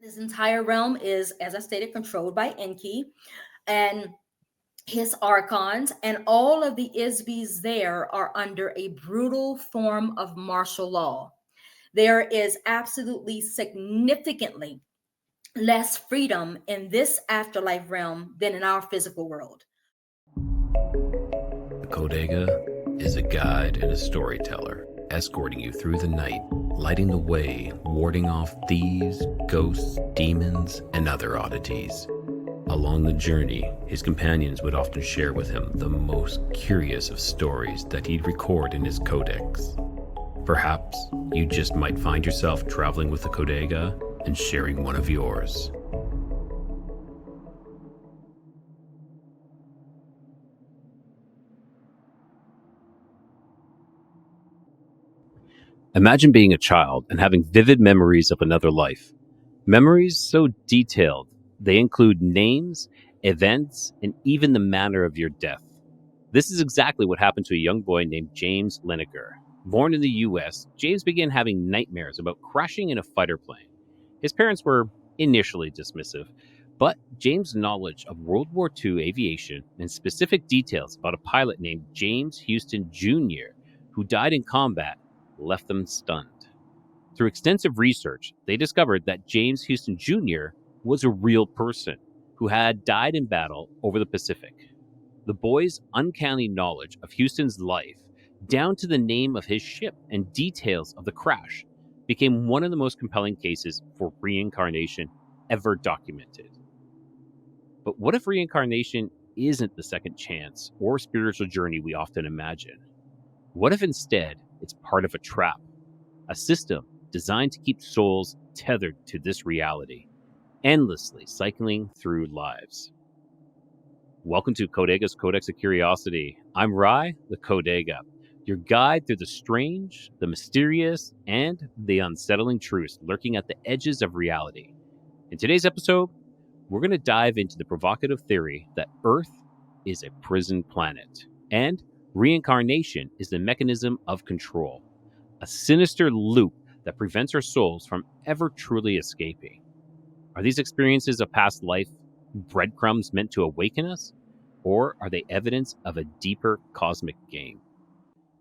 This entire realm is, as I stated, controlled by Enki and his Archons, and all of the Isbis there are under a brutal form of martial law. There is absolutely significantly less freedom in this afterlife realm than in our physical world. The Codega is a guide and a storyteller, escorting you through the night, lighting the way, warding off thieves, ghosts, demons, and other oddities. Along the journey, his companions would often share with him the most curious of stories that he'd record in his Codex. Perhaps you just might find yourself traveling with the Codega and sharing one of yours. Imagine being a child and having vivid memories of another life. Memories so detailed, they include names, events, and even the manner of your death. This is exactly what happened to a young boy named James Lineker. Born in the US, James began having nightmares about crashing in a fighter plane. His parents were initially dismissive, but James' knowledge of World War II aviation and specific details about a pilot named James Houston Jr., who died in combat, left them stunned. Through extensive research, they discovered that James Houston Jr. was a real person who had died in battle over the Pacific. The boy's uncanny knowledge of Houston's life, down to the name of his ship and details of the crash, became one of the most compelling cases for reincarnation ever documented. But what if reincarnation isn't the second chance or spiritual journey we often imagine? What if instead it's part of a trap, a system designed to keep souls tethered to this reality, endlessly cycling through lives? Welcome to Codega's Codex of Curiosity. I'm Rai, the Codega, your guide through the strange, the mysterious, and the unsettling truths lurking at the edges of reality. In today's episode, we're going to dive into the provocative theory that Earth is a prison planet, and reincarnation is the mechanism of control, a sinister loop that prevents our souls from ever truly escaping. Are these experiences of past life breadcrumbs meant to awaken us, or are they evidence of a deeper cosmic game?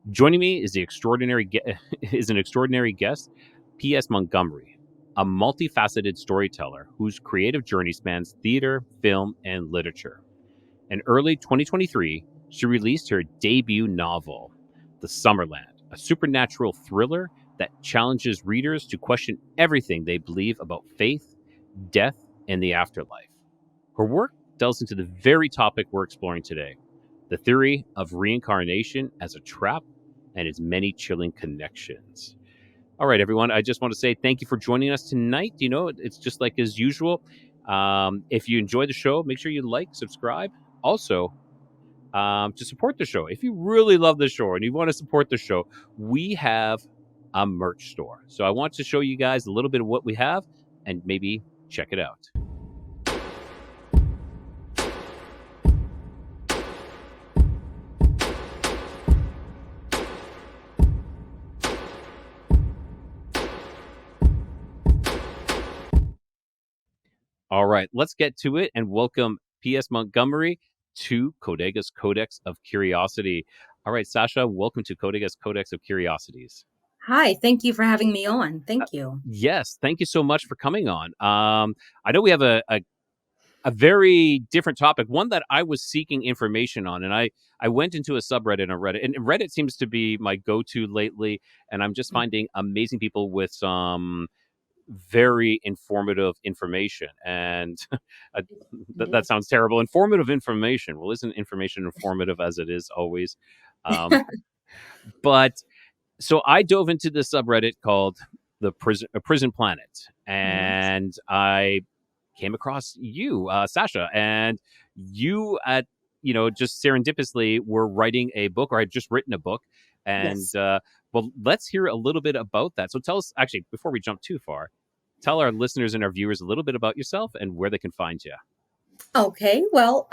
Joining me is an extraordinary guest, P.S. Montgomery, a multifaceted storyteller whose creative journey spans theater, film, and literature. In early 2023, she released her debut novel, The Summerland, a supernatural thriller that challenges readers to question everything they believe about faith, death, and the afterlife. Her work delves into the very topic we're exploring today, the theory of reincarnation as a trap and its many chilling connections. All right, everyone, I just want to say thank you for joining us tonight. You know, it's just like as usual. If you enjoy the show, make sure you like, subscribe. Also, to support the show, if you really love the show and you want to support the show, we have a merch store. So I want to show you guys a little bit of what we have and maybe check it out. All right, let's get to it and welcome P.S. Montgomery to Codega's Codex of Curiosity. All right, Sasha, welcome to Codega's Codex of Curiosities. Hi, thank you for having me on. Thank you. Yes, thank you so much for coming on. I know we have a very different topic, one that I was seeking information on, and I went into a subreddit and Reddit, and Reddit seems to be my go-to lately, and I'm just finding amazing people with some very informative information. And that sounds terrible. Informative information. Well, isn't information informative as it is always? But so I dove into the subreddit called the Prison Planet, and I came across you, Sasha, and you just serendipitously were writing a book, or had just written a book, and Yes. well, let's hear a little bit about that. So tell us, actually, before we jump too far, tell our listeners and our viewers a little bit about yourself and where they can find you. Okay, well,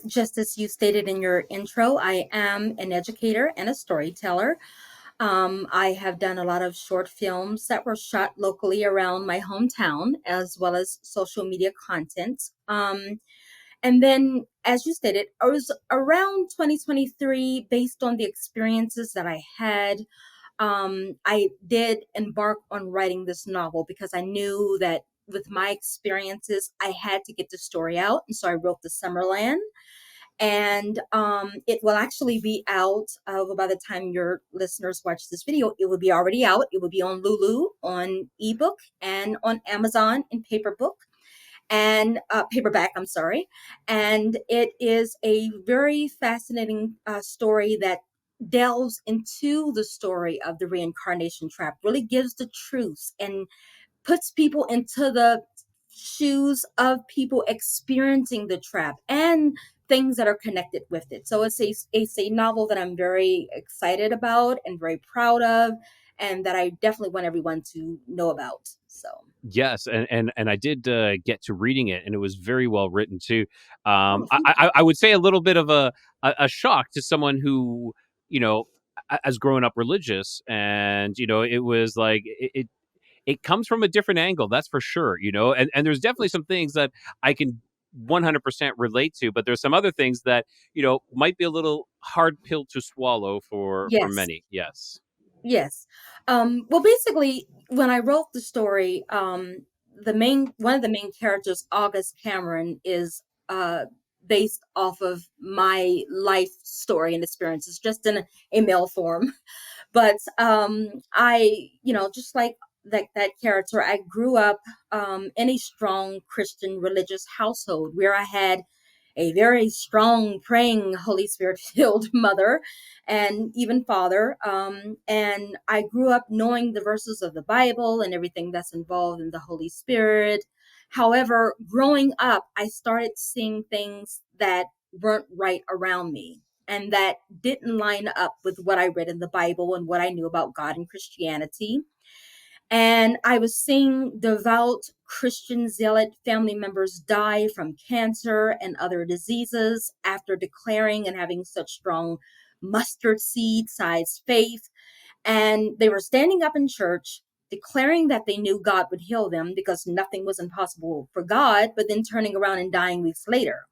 just as you stated in your intro, I am an educator and a storyteller. I have done a lot of short films that were shot locally around my hometown, as well as social media content. And then, as you stated, I was around 2023, based on the experiences that I had. I did embark on writing this novel because I knew that with my experiences, I had to get the story out. And so I wrote the Summerland, and it will actually be out by the time your listeners watch this video. It will be already out. It will be on Lulu, on ebook, and on Amazon in paperback, I'm sorry. And it is a very fascinating story that delves into the story of the reincarnation trap, really gives the truth and puts people into the shoes of people experiencing the trap and things that are connected with it. So it's a novel that I'm very excited about and very proud of, and that I definitely want everyone to know about. So Yes, and I did get to reading it, and it was very well written too. oh, I, thank you. I would say a little bit of a shock to someone who, you know, has grown up religious, and it was like it comes from a different angle, that's for sure. And there's definitely some things that I can 100% relate to, but there's some other things that might be a little hard pill to swallow for Yes. many. Yes. Yes. Well, basically, when I wrote the story, the main one of the main characters, August Cameron, is based off of my life story and experiences, just in a male form. But I, just like that character, I grew up in a strong Christian religious household where I had a very strong, praying, Holy Spirit filled mother and even father. And I grew up knowing the verses of the Bible and everything that's involved in the Holy Spirit. However, growing up, I started seeing things that weren't right around me and that didn't line up with what I read in the Bible and what I knew about God and Christianity. And I was seeing devout Christian zealot family members die from cancer and other diseases after declaring and having such strong mustard seed sized faith. And they were standing up in church declaring that they knew God would heal them because nothing was impossible for God, but then turning around and dying weeks later.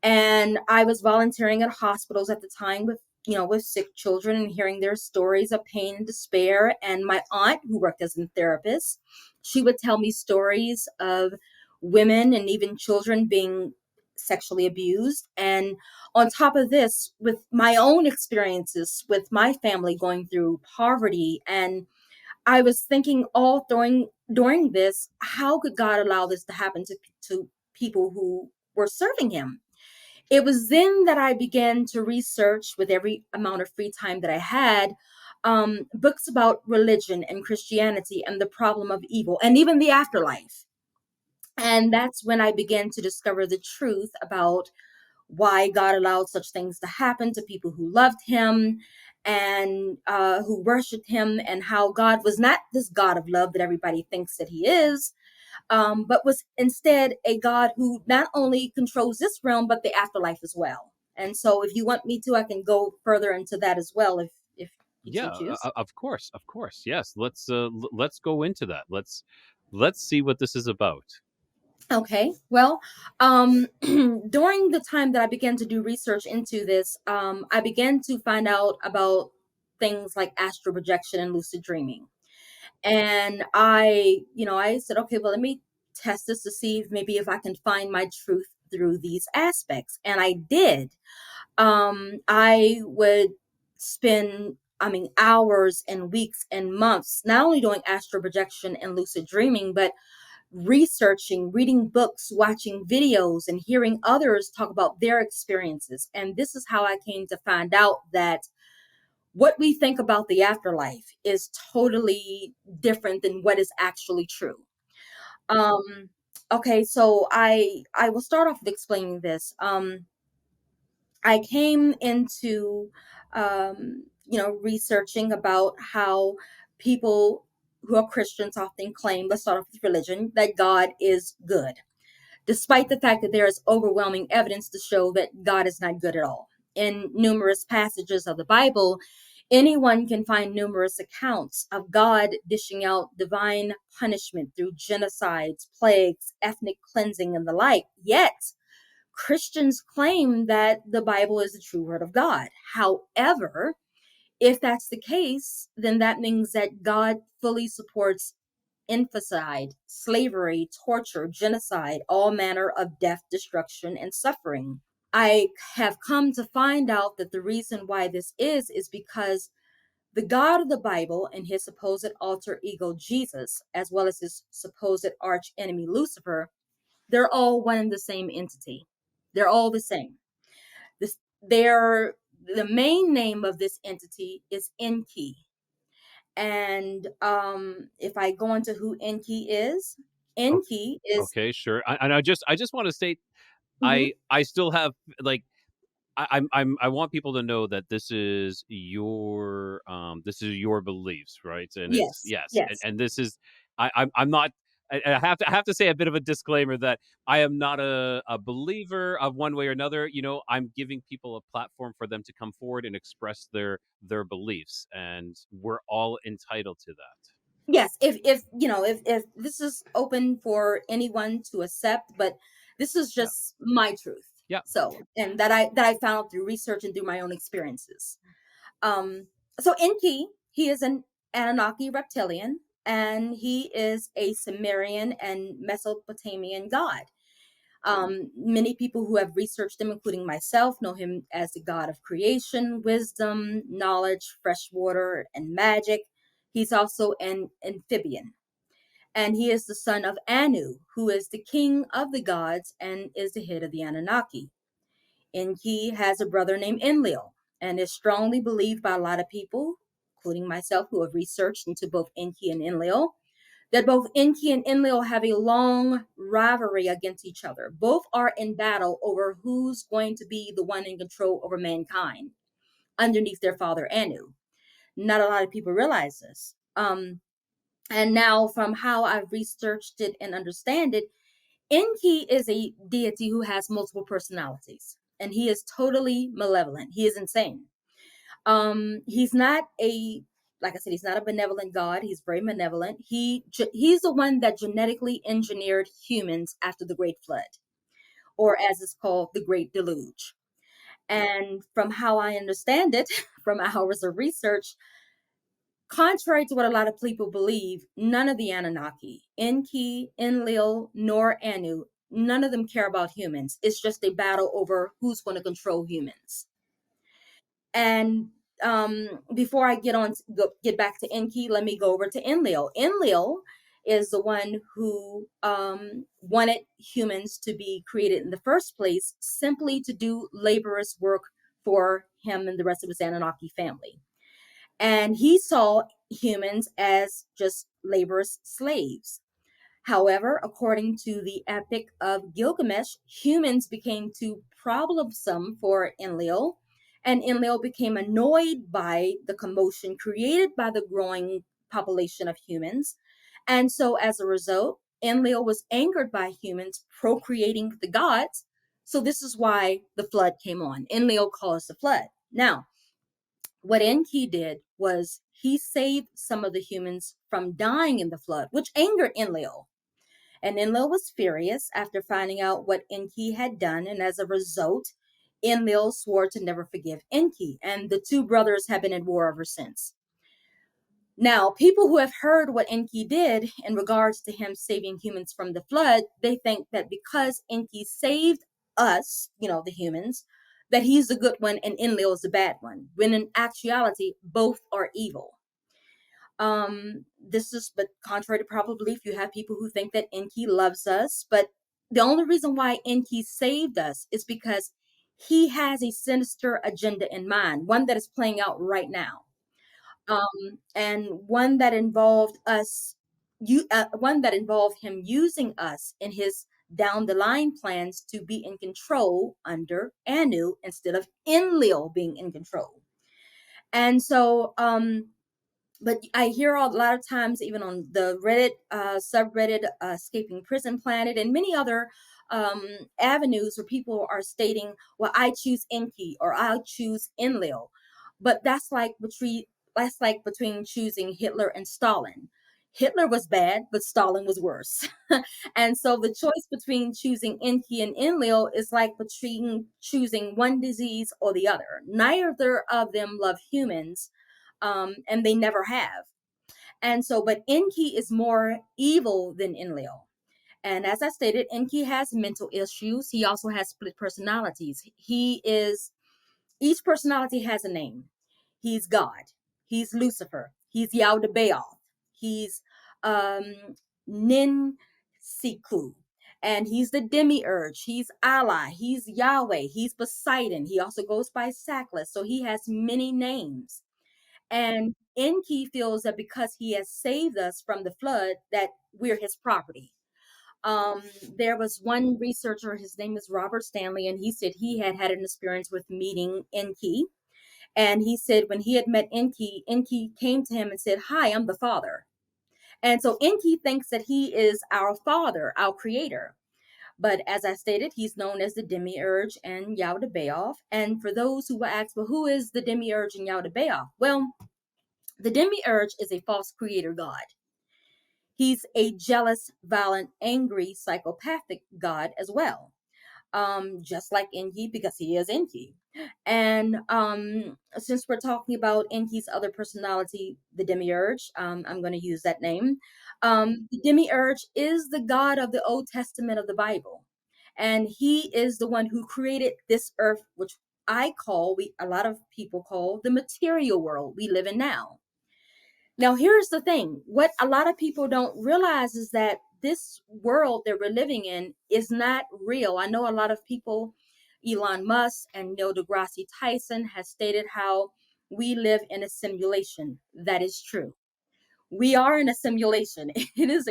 And I was volunteering at hospitals at the time with sick children and hearing their stories of pain and despair. And my aunt, who worked as a therapist, she would tell me stories of women and even children being sexually abused. And on top of this, with my own experiences with my family going through poverty, and I was thinking all during this, how could God allow this to happen to people who were serving him? It was then that I began to research, with every amount of free time that I had, books about religion and Christianity and the problem of evil and even the afterlife. And that's when I began to discover the truth about why God allowed such things to happen to people who loved him and who worshiped him, and how God was not this God of love that everybody thinks that he is, but was instead a God who not only controls this realm, but the afterlife as well. And so, if you want me to, I can go further into that as well, if you so Yeah, choose. of course. Yes, let's go into that. Let's see what this is about. Okay. Well, during the time that I began to do research into this, I began to find out about things like astral projection and lucid dreaming. And I said, okay, well, let me test this to see if I can find my truth through these aspects. And I did. I would spend, hours and weeks and months, not only doing astral projection and lucid dreaming, but researching, reading books, watching videos, and hearing others talk about their experiences. And this is how I came to find out that what we think about the afterlife is totally different than what is actually true. Um, okay, so I will start off with explaining this. I came into researching about how people who are Christians often claim, let's start off with religion, that God is good, despite the fact that there is overwhelming evidence to show that God is not good at all. In numerous passages of the Bible, Anyone can find numerous accounts of God dishing out divine punishment through genocides, plagues, ethnic cleansing, and the like. Yet, Christians claim that the Bible is the true word of God. However, if that's the case, then that means that God fully supports infanticide, slavery, torture, genocide, all manner of death, destruction, and suffering. I have come to find out that the reason why this is because the God of the Bible and his supposed alter ego Jesus, as well as his supposed arch enemy Lucifer, they're all one and the same entity. They're all the same. The main name of this entity is Enki. And if I go into who Enki is, Enki is. Okay, sure. And I just want to state, Mhm. I still have, like, I want people to know that this is your beliefs, right? And it's, Yes, yes, yes. and this is, I'm not. I have to say a bit of a disclaimer that I am not a believer of one way or another. I'm giving people a platform for them to come forward and express their beliefs, and we're all entitled to that. Yes, if if this is open for anyone to accept, but this is Yeah, just my truth. yeah. So, and that I found through research and through my own experiences. Um, so Enki, he is an Anunnaki reptilian, and he is a Sumerian and Mesopotamian god. Many people who have researched him, including myself, know him as the god of creation, wisdom, knowledge, fresh water, and magic. He's also an amphibian, and he is the son of Anu, who is the king of the gods and is the head of the Anunnaki. Enki has a brother named Enlil, and is strongly believed by a lot of people, including myself, who have researched into both Enki and Enlil, that both Enki and Enlil have a long rivalry against each other. Both are in battle over who's going to be the one in control over mankind underneath their father Anu. Not a lot of people realize this. And now, from how I've researched it and understand it, Enki is a deity who has multiple personalities, and he is totally malevolent. He is insane. He's not a, like I said, he's not a benevolent god. He's very malevolent. He's the one that genetically engineered humans after the Great Flood, or as it's called, the Great Deluge. And from how I understand it, from hours of research, contrary to what a lot of people believe, none of the Anunnaki, Enki, Enlil, nor Anu, none of them care about humans. It's just a battle over who's going to control humans. And before I get back to Enki, let me go over to Enlil. Enlil is the one who wanted humans to be created in the first place, simply to do laborious work for him and the rest of his Anunnaki family. And he saw humans as just laborious slaves. However, according to the Epic of Gilgamesh, humans became too problemsome for Enlil, and Enlil became annoyed by the commotion created by the growing population of humans. And so, as a result, Enlil was angered by humans procreating the gods. So, this is why the flood came on. Enlil caused the flood. Now, what Enki did was he saved some of the humans from dying in the flood, which angered Enlil. And Enlil was furious after finding out what Enki had done, and as a result, Enlil swore to never forgive Enki, and the two brothers have been at war ever since. Now, people who have heard what Enki did in regards to him saving humans from the flood, they think that because Enki saved us, the humans, that he's the good one and Enlil is the bad one, when in actuality, both are evil. This is, but contrary to popular belief, you have people who think that Enki loves us, but the only reason why Enki saved us is because he has a sinister agenda in mind, one that is playing out right now, and one that involved one that involved him using us in his down the line plans to be in control under Anu instead of Enlil being in control. And so, but I hear a lot of times, even on the Reddit subreddit, Escaping Prison Planet, and many other avenues where people are stating, well, I choose Enki or I choose Enlil. But that's like between choosing Hitler and Stalin. Hitler was bad, but Stalin was worse. And so the choice between choosing Enki and Enlil is like between choosing one disease or the other. Neither of them love humans, and they never have. And so, but Enki is more evil than Enlil. And as I stated, Enki has mental issues. He also has split personalities. Each personality has a name. He's God. He's Lucifer. He's Yaldabaoth. He's um, Nin Siku. And he's the demiurge. He's Allah. He's Yahweh. He's Poseidon. He also goes by Saklas. So he has many names. And Enki feels that because he has saved us from the flood, that we're his property. Um, there was one researcher, his name is Robert Stanley, and he said he had an experience with meeting Enki. And he said when he had met Enki, Enki came to him and said, "Hi, I'm the father." And so Enki thinks that he is our father, our creator. But as I stated, he's known as the demiurge and Yaldabaoth. And for those who will ask, well, who is the demiurge and Yaldabaoth? Well, the demiurge is a false creator god. He's a jealous, violent, angry, psychopathic god as well, just like Enki, because he is Enki. And since we're talking about Enki's other personality, the demiurge, I'm going to use that name. The demiurge is the god of the Old Testament of the Bible, and he is the one who created this earth, which a lot of people call the material world we live in now. Now, here's the thing: what a lot of people don't realize is that this world that we're living in is not real. I know a lot of people, Elon Musk and Neil deGrasse Tyson, has stated how we live in a simulation. That is true. We are in a simulation. It is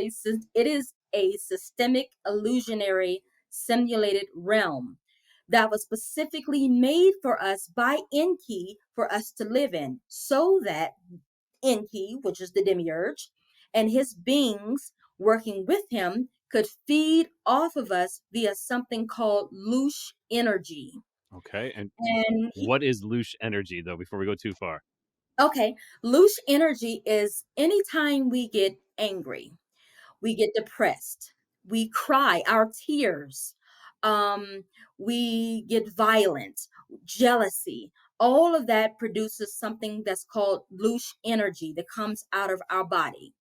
a systemic, illusionary, simulated realm that was specifically made for us by Enki for us to live in, so that Enki, which is the demiurge, and his beings working with him could feed off of us via something called loosh energy. Okay. And And what is loosh energy, though, before we go too far? okay, loosh energy is anytime we get angry, we get depressed, we cry, our tears, um, we get violent, jealousy. All of that produces something that's called loosh energy that comes out of our body.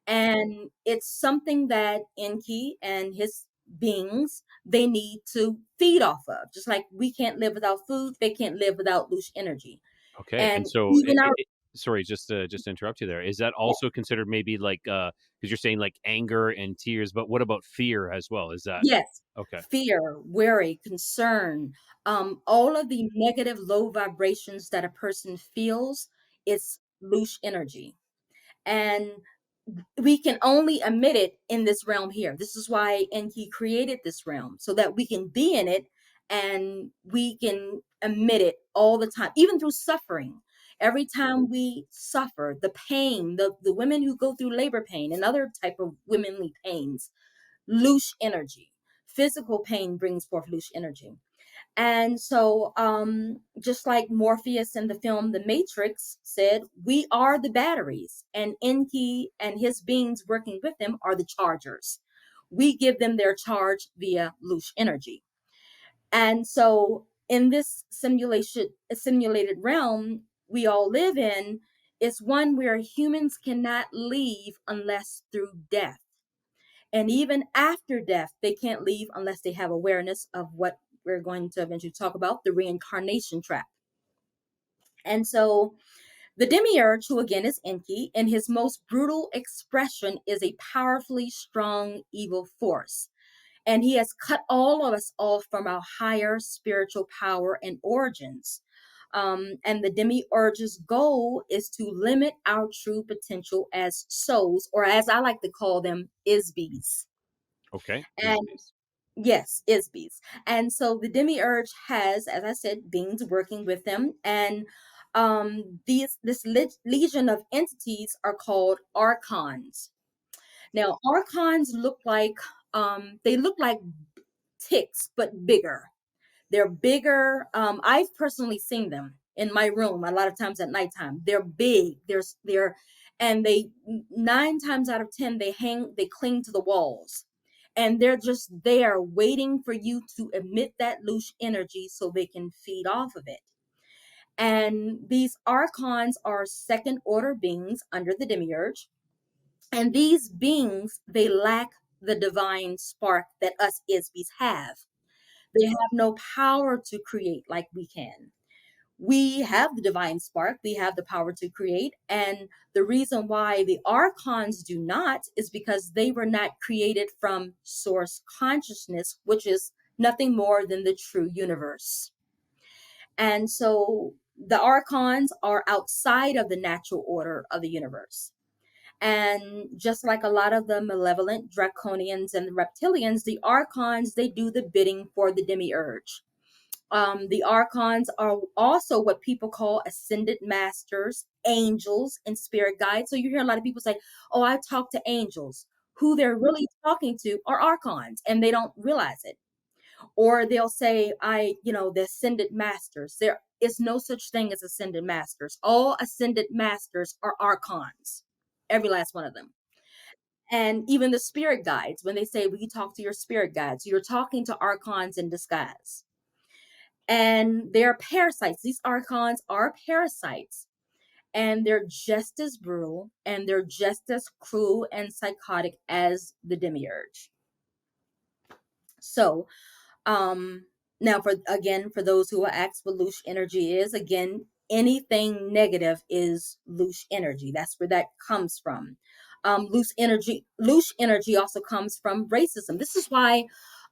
And it's something that Enki and his beings they need to feed off of. Just like we can't live without food, they can't live without loosh energy. Okay. And And so, even our sorry, just to interrupt you there. Is that also considered maybe like, because you're saying like anger and tears, but what about fear as well? Is that yes, okay? fear, worry, concern, all of the negative low vibrations that a person feels, it's loose energy. And we can only emit it in this realm here. This is why Enki created this realm, so that we can be in it and we can emit it all the time, even through suffering. Every time we suffer, the pain, the women who go through labor pain and other type of womanly pains, loose energy. Physical pain brings forth loose energy. And so, just like Morpheus in the film The Matrix said, we are the batteries, and Enki and his beings working with them are the chargers. We give them their charge via loose energy. And so, in this simulated realm we all live in, is one where humans cannot leave unless through death. And even after death, they can't leave unless they have awareness of what we're going to eventually talk about, the reincarnation trap. And so the demiurge, who again is Enki, in his most brutal expression, is a powerfully strong evil force. And he has cut all of us off from our higher spiritual power and origins. And the demiurge's goal is to limit our true potential as souls, or as I like to call them, isbies. Okay. And yes, Isbies. And so the demiurge has, as I said, beings working with him. And legion of entities are called Archons. Now, Archons look like ticks, but bigger. They're bigger. I've personally seen them. in my room a lot of times at nighttime. They're big. They're and they 9 times out of 10 they cling to the walls. And they're just there waiting for you to emit that loosh energy so they can feed off of it. And these archons are second order beings under the demiurge. And these beings, they lack the divine spark that us Isbies have. They have no power to create like we can. We have the divine spark, we have the power to create. And the reason why the archons do not is because they were not created from source consciousness, which is nothing more than the true universe. And so the archons are outside of the natural order of the universe. And just like a lot of the malevolent draconians and the reptilians, the archons, they do the bidding for the demiurge. The archons are also what people call ascended masters, angels, and spirit guides. So you hear a lot of people say, oh, I talk to angels. Who they're really talking to are archons, and they don't realize it. Or they'll say, the ascended masters. There is no such thing as ascended masters. All ascended masters are archons, every last one of them. And even the spirit guides, when they say, we talk to your spirit guides, you're talking to archons in disguise. And they're parasites. These archons are parasites. And they're just as brutal and they're just as cruel and psychotic as the demiurge. So, now for those who will ask what loosh energy is, again, anything negative is loosh energy. That's where that comes from. Loosh energy also comes from racism. This is why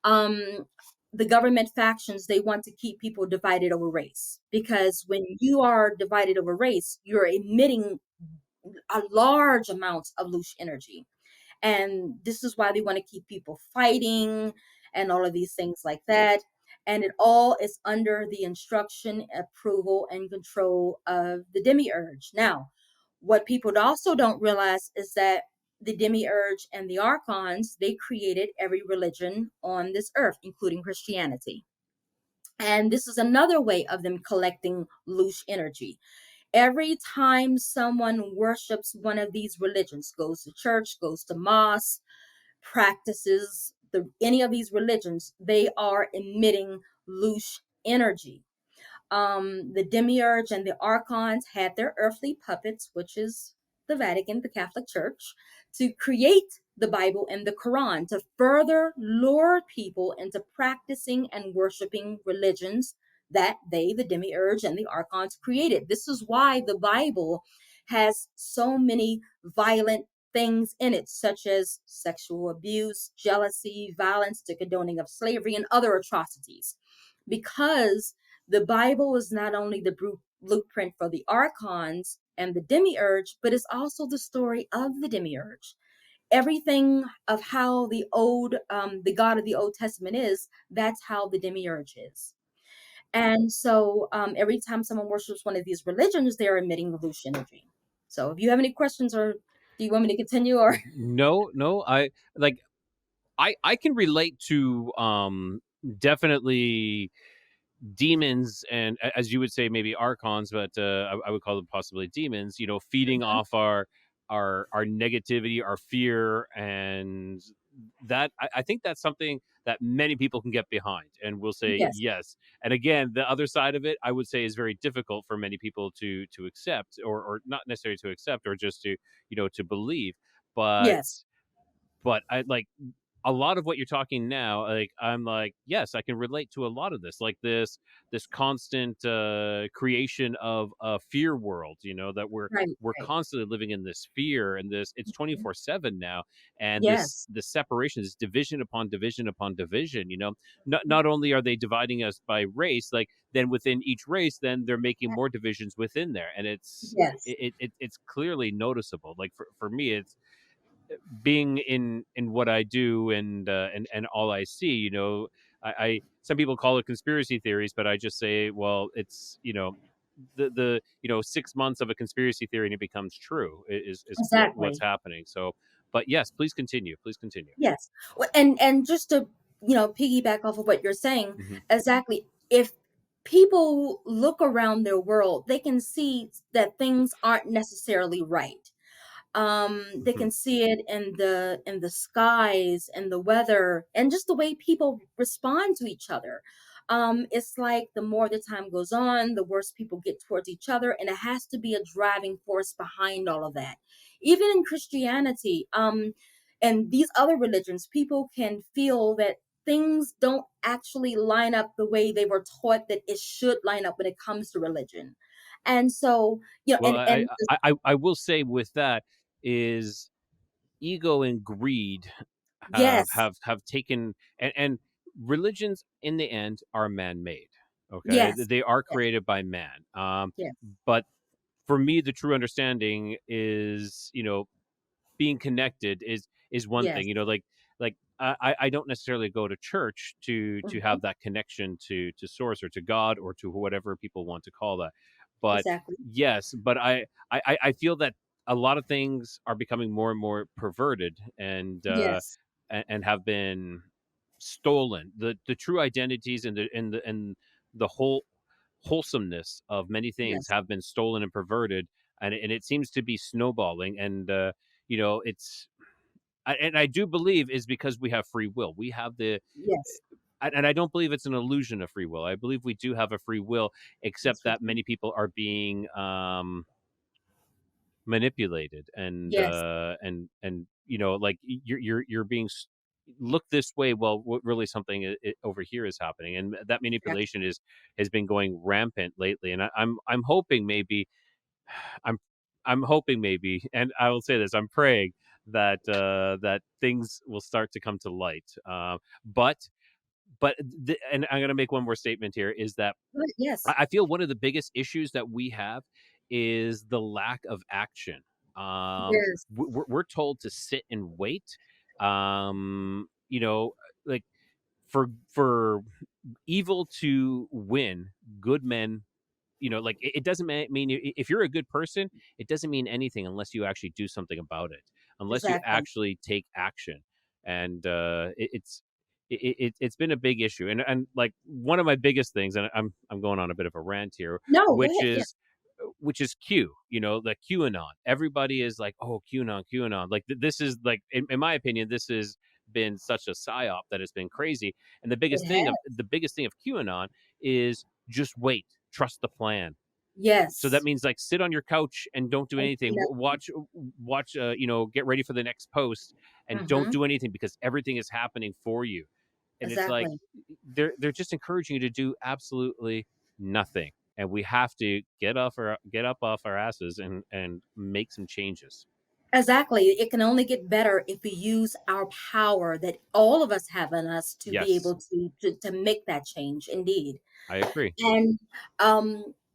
the government factions, they want to keep people divided over race, because when you are divided over race, you're emitting a large amount of loosh energy. And this is why they want to keep people fighting and all of these things like that. And it all is under the instruction, approval, and control of the demiurge. Now, what people also don't realize is that the demiurge and the archons, they created every religion on this earth, including Christianity. And this is another way of them collecting loosh energy. Every time someone worships one of these religions, goes to church, goes to mosque, practices any of these religions, they are emitting loosh energy. The demiurge and the archons had their earthly puppets, which is the Vatican, the Catholic Church, to create the Bible and the Quran to further lure people into practicing and worshiping religions that they, the demiurge and the archons, created. This is why the Bible has so many violent things in it, such as sexual abuse, jealousy, violence, the condoning of slavery, and other atrocities. Because the Bible is not only the blueprint for the archons and the demiurge, but it's also the story of the demiurge. Everything of how the God of the Old Testament is, that's how the demiurge is. And so every time someone worships one of these religions, they're emitting the loosh energy. So if you have any questions, or do you want me to continue, or? No, I like I can relate to definitely demons and as you would say maybe archons, but I would call them possibly demons, feeding Mhm. off our negativity, our fear, and that I think that's something that many people can get behind and will say Yes, yes. And again, the other side of it, I would say, is very difficult for many people to accept, or not necessarily to accept, or just to to believe. but yes, but I like a lot of what you're talking now. Like, I'm like, yes, I can relate to a lot of this, like this constant creation of a fear world, that we're right, we're right. constantly living in this fear, and this it's Mhm. 24/7 now. And Yes, this separation, this division upon division upon division, not only are they dividing us by race, like then within each race, then they're making more divisions within there, and yes, it's clearly noticeable. Like for me, it's being in what I do, and all I see, I some people call it conspiracy theories, but I just say, well, it's the 6 months of a conspiracy theory and it becomes true is what's exactly. happening. So, but yes, please continue. Please continue. Yes. And just to, piggyback off of what you're saying, Hmm. exactly. If people look around their world, they can see that things aren't necessarily right. They Mhm. can see it in the skies and the weather and just the way people respond to each other. It's like the more the time goes on, the worse people get towards each other, and it has to be a driving force behind all of that. Even in Christianity, and these other religions, people can feel that things don't actually line up the way they were taught that it should line up when it comes to religion. And so, Well, and I will say with that is ego and greed yes, have taken, and religions in the end are man-made. Okay, yes, they are yes, created by man. yes. But for me, the true understanding is, being connected is one Yes. thing. I don't necessarily go to church to Mhm. have that connection to source or to God or to whatever people want to call that. But Exactly. yes, but I feel that a lot of things are becoming more and more perverted, Yes. and have been stolen. The true identities and the whole wholesomeness of many things Yes. have been stolen and perverted, and it seems to be snowballing. And it's and I do believe is because we have free will. We have the Yes. and I don't believe it's an illusion of free will. I believe we do have a free will, That's except for that sure. many people are being manipulated, and Yes. like you're being look this way. Well, what really something over here is happening, and that Yep. manipulation is has been going rampant lately. And I'm hoping maybe I'm I'm hoping maybe, and I will say this: I'm praying that things will start to come to light. But and I'm going to make one more statement here: is that Right. Yes. I feel one of the biggest issues that we have is the lack of action. Yes. We're told to sit and wait. Like for evil to win, good men, like it doesn't mean if you're a good person, it doesn't mean anything unless you actually do something about it, unless you Exactly. actually take action. And it's been a big issue, and like one of my biggest things, and I'm going on a bit of a rant here, No, go which ahead. Yeah. is which is Q, the QAnon. Everybody is like, oh, QAnon. Like this is like, in my opinion, this has been such a psyop that it's been crazy. And It has. the biggest thing of QAnon is just wait, trust the plan. So that Yes. means like sit on your couch and don't do And anything. nothing. Watch. Get ready for the next post and don't Mm-hmm. do anything because everything is happening for you. And it's like Exactly. they're just encouraging you to do absolutely nothing. And we have to get up off our asses and make some changes. Exactly. It can only get better if we use our power that all of us have in us to be Yes, able to make that change. Indeed. I agree. And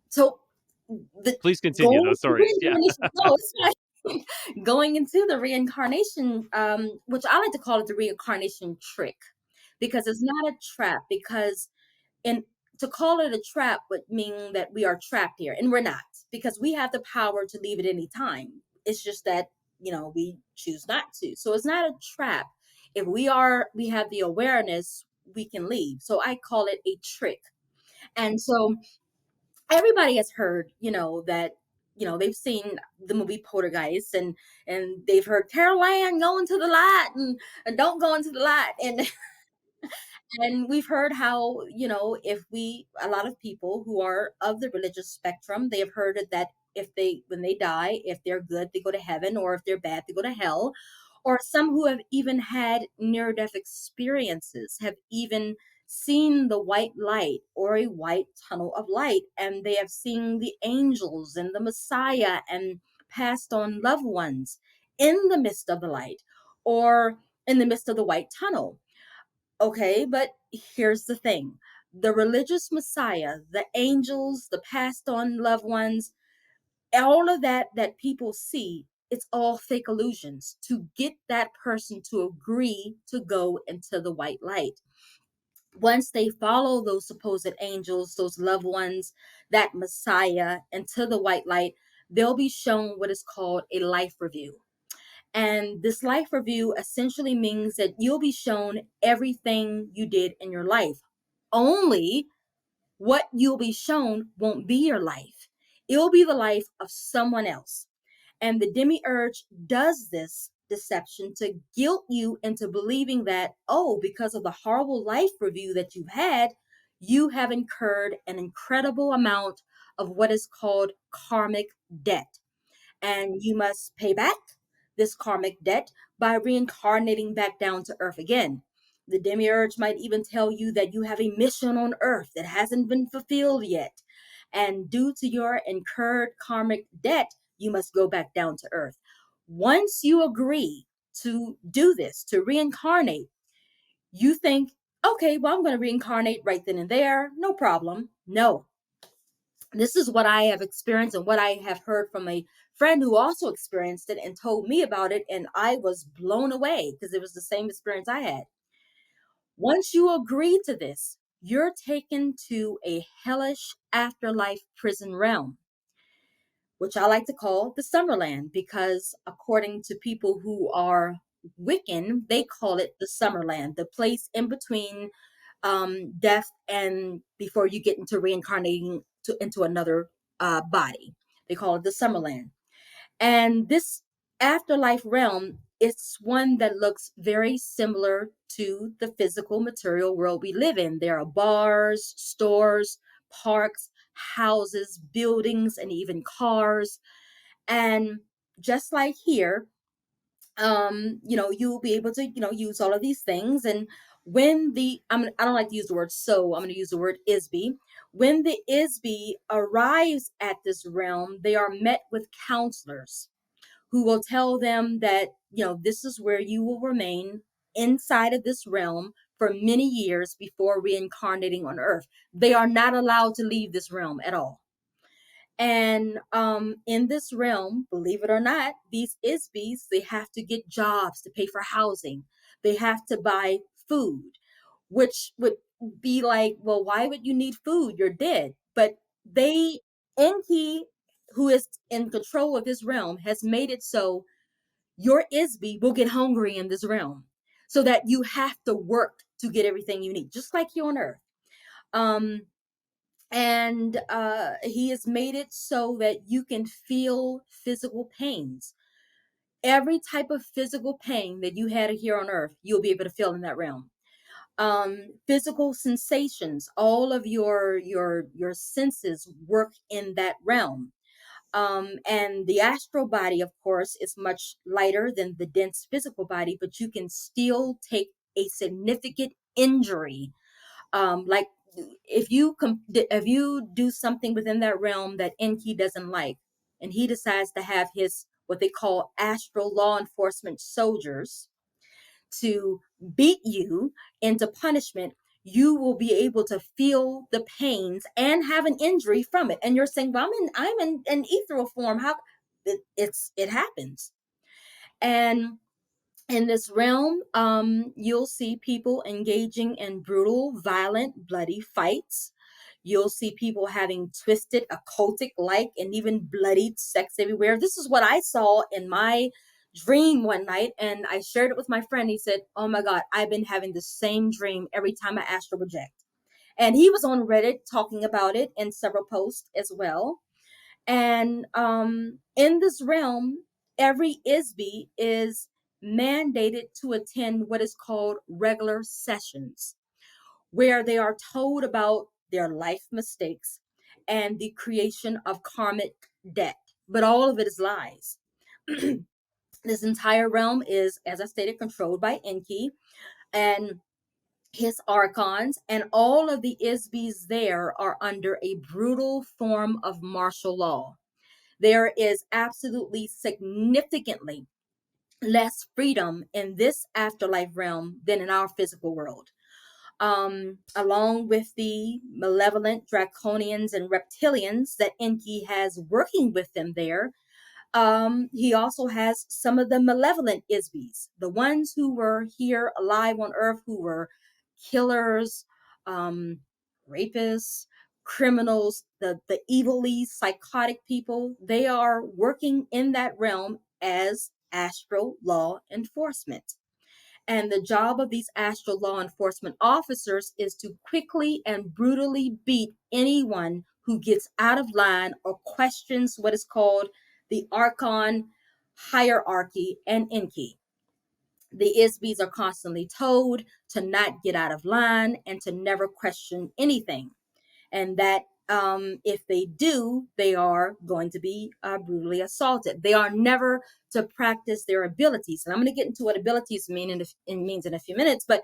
so the Please continue though. going to Sorry. Yeah. reincarnation, no, it's fine. Going into the reincarnation, which I like to call it the reincarnation trick, because it's not a trap. Because and to call it a trap would mean that we are trapped here, and we're not, because we have the power to leave at any time. It's just that we choose not to. So it's not a trap. If we have the awareness, we can leave. So I call it a trick. And so everybody has heard, that they've seen the movie Poltergeist, and they've heard Carol Ann go into the light, and don't go into the light, and we've heard how, if a lot of people who are of the religious spectrum, they have heard it that if when they die, if they're good, they go to heaven, or if they're bad, they go to hell. Or some who have even had near death experiences have even seen the white light or a white tunnel of light, and they have seen the angels and the Messiah and passed on loved ones in the midst of the light or in the midst of the white tunnel. Okay, but here's the thing: the religious Messiah, the angels, the passed on loved ones, all of that people see, it's all fake illusions to get that person to agree to go into the white light. Once they follow those supposed angels, those loved ones, that Messiah into the white light, they'll be shown what is called a life review. And this life review essentially means that you'll be shown everything you did in your life. Only What you'll be shown won't be your life, it'll be the life of someone else. And the demiurge does this deception to guilt you into believing that, oh, because of the horrible life review that you've had, you have incurred an incredible amount of what is called karmic debt. And you must pay back this karmic debt by reincarnating back down to earth again. The demiurge might even tell you that you have a mission on earth that hasn't been fulfilled yet. And due to your incurred karmic debt, you must go back down to earth. Once you agree to do this, to reincarnate, you think, okay, well, I'm going to reincarnate right then and there. No problem. No, this is what I have experienced and what I have heard from a friend who also experienced it and told me about it. And I was blown away because it was the same experience I had. Once you agree to this, you're taken to a hellish afterlife prison realm, which I like to call the Summerland, because according to people who are Wiccan, they call it the Summerland, the place in between death and before you get into reincarnating into another body. They call it the Summerland. And this afterlife realm, it's one that looks very similar to the physical material world we live in. There are bars, stores, parks, houses, buildings, and even cars. And just like here, you'll be able to, use all of these things. And when I don't like to use the word so, I'm going to use the word isby. When the isby arrives at this realm, they are met with counselors who will tell them that, this is where you will remain inside of this realm for many years before reincarnating on earth. They are not allowed to leave this realm at all. And in this realm, believe it or not, these ISBs, they have to get jobs to pay for housing. They have to buy food, which would be like, well, why would you need food? You're dead. But Enki, who is in control of this realm, has made it so your ISB will get hungry in this realm so that you have to work to get everything you need, just like here on Earth. Um, and he has made it so that you can feel physical pains. Every type of physical pain that you had here on earth, you'll be able to feel in that realm. Physical sensations, all of your senses work in that realm. And the astral body, of course, is much lighter than the dense physical body, but you can still take a significant injury, like if you do something within that realm that Enki doesn't like, and he decides to have his what they call astral law enforcement soldiers to beat you into punishment, you will be able to feel the pains and have an injury from it. And you're saying, well, I'm in an ethereal form. How it happens. And in this realm, you'll see people engaging in brutal, violent, bloody fights. You'll see people having twisted, occultic like, and even bloodied sex everywhere. This is what I saw in my dream one night, and I shared it with my friend. He said, oh my God, I've been having the same dream every time I astral project. And he was on Reddit talking about it in several posts as well. And in this realm, every ISB is mandated to attend what is called regular sessions, where they are told about their life mistakes and the creation of karmic debt. But all of it is lies. This entire realm is, as I stated, controlled by Enki and his Archons, and all of the ISBs there are under a brutal form of martial law. There is absolutely significantly less freedom in this afterlife realm than in our physical world. Along with the malevolent draconians and reptilians that Enki has working with them there, he also has some of the malevolent Isbis, the ones who were here alive on Earth, who were killers, um, rapists, criminals, the evilly psychotic people. They are working in that realm as astral law enforcement. And the job of these astral law enforcement officers is to quickly and brutally beat anyone who gets out of line or questions what is called the Archon hierarchy and Enki. The ISBs are constantly told to not get out of line and to never question anything. And that if they do, they are going to be brutally assaulted. They are never to practice their abilities. And I'm going to get into what abilities means in a few minutes. But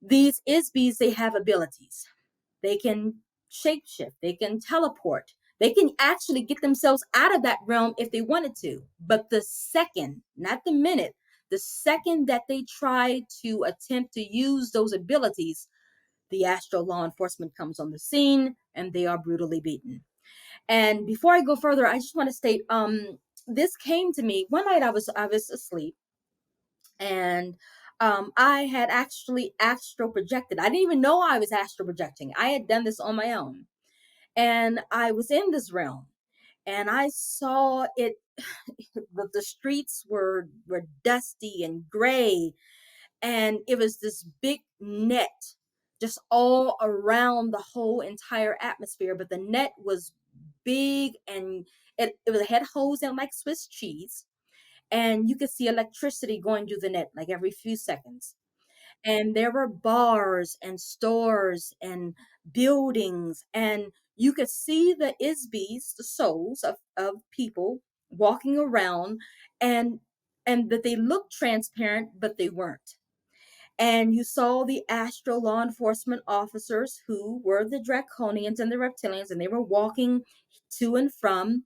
these ISBs, they have abilities. They can shapeshift. They can teleport. They can actually get themselves out of that realm if they wanted to. But the second, not the minute, the second that they try to attempt to use those abilities, the astral law enforcement comes on the scene and they are brutally beaten. And before I go further, I just want to state this came to me one night. I was asleep, and I had actually astral projected. I didn't even know I was astral projecting. I had done this on my own, and I was in this realm, and I saw it. The streets were dusty and gray, and it was this big net just all around the whole entire atmosphere. But the net was big, and it had holes in like Swiss cheese, and you could see electricity going through the net like every few seconds. And there were bars and stores and buildings, and you could see the isbis, the souls of people walking around, and that they looked transparent, but they weren't. And you saw the astral law enforcement officers who were the draconians and the reptilians, and they were walking to and from.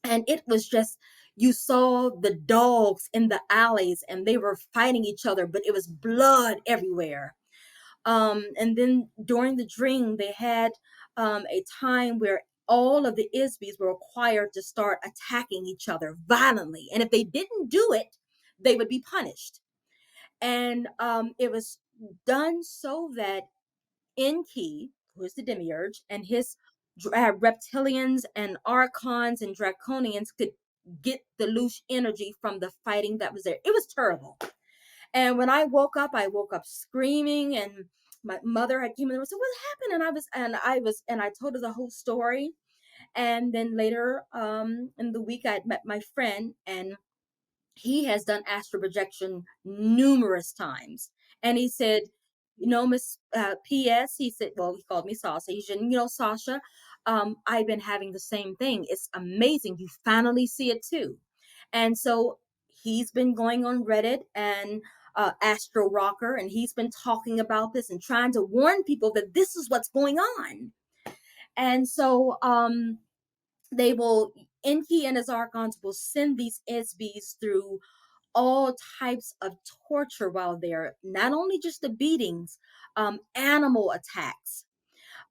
And it was just, you saw the dogs in the alleys and they were fighting each other, but it was blood everywhere. And then during the dream, they had a time where all of the Isbis were required to start attacking each other violently. And if they didn't do it, they would be punished. And it was done so that Enki, who is the demiurge, and his reptilians and archons and draconians could get the loosh energy from the fighting that was there. It was terrible. And when I woke up screaming, and my mother had came in and said, "What happened?" And I told her the whole story. And then later in the week, I had met my friend, and he has done astral projection numerous times. And he said, Miss PS, he said, well, he called me Sasha. He said, Sasha, I've been having the same thing. It's amazing. You finally see it too. And so he's been going on Reddit and Astro Rocker, and he's been talking about this and trying to warn people that this is what's going on. And so they will, Enki and his archons will send these SBs through all types of torture while there, not only just the beatings, animal attacks.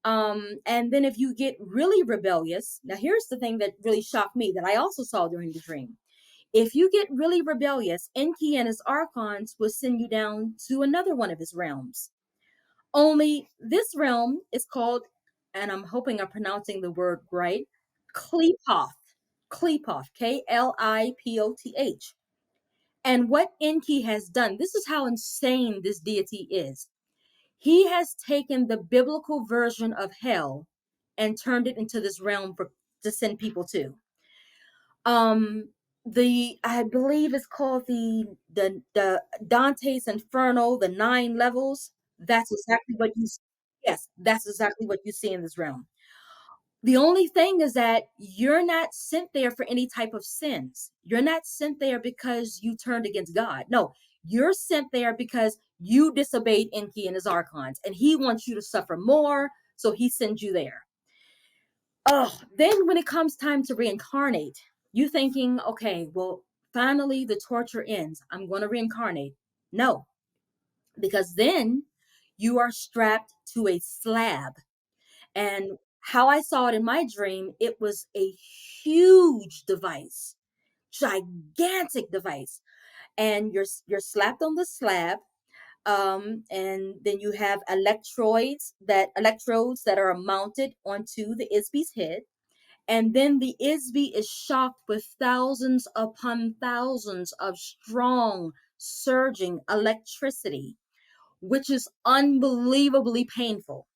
And then if you get really rebellious, now here's the thing that really shocked me that I also saw during the dream. If you get really rebellious, Enki and his archons will send you down to another one of his realms. Only this realm is called, and I'm hoping I'm pronouncing the word right, Klipoth. Klipoth, Klipoth. And what Enki has done, this is how insane this deity is. He has taken the biblical version of hell and turned it into this realm to send people to. The I believe it's called the Dante's Inferno, the 9 levels. That's exactly what you yes, that's exactly what you see in this realm. The only thing is that you're not sent there for any type of sins. You're not sent there because you turned against God. No, you're sent there because you disobeyed Enki and his archons, and he wants you to suffer more, so he sends you there. Oh, then when it comes time to reincarnate, you thinking, okay, well, finally the torture ends. I'm going to reincarnate. No, because then you are strapped to a slab. And how I saw it in my dream, it was a huge device, gigantic device. And you're slapped on the slab. And then you have electrodes that are mounted onto the Isby's head. And then the Isby is shocked with thousands upon thousands of strong, surging electricity, which is unbelievably painful.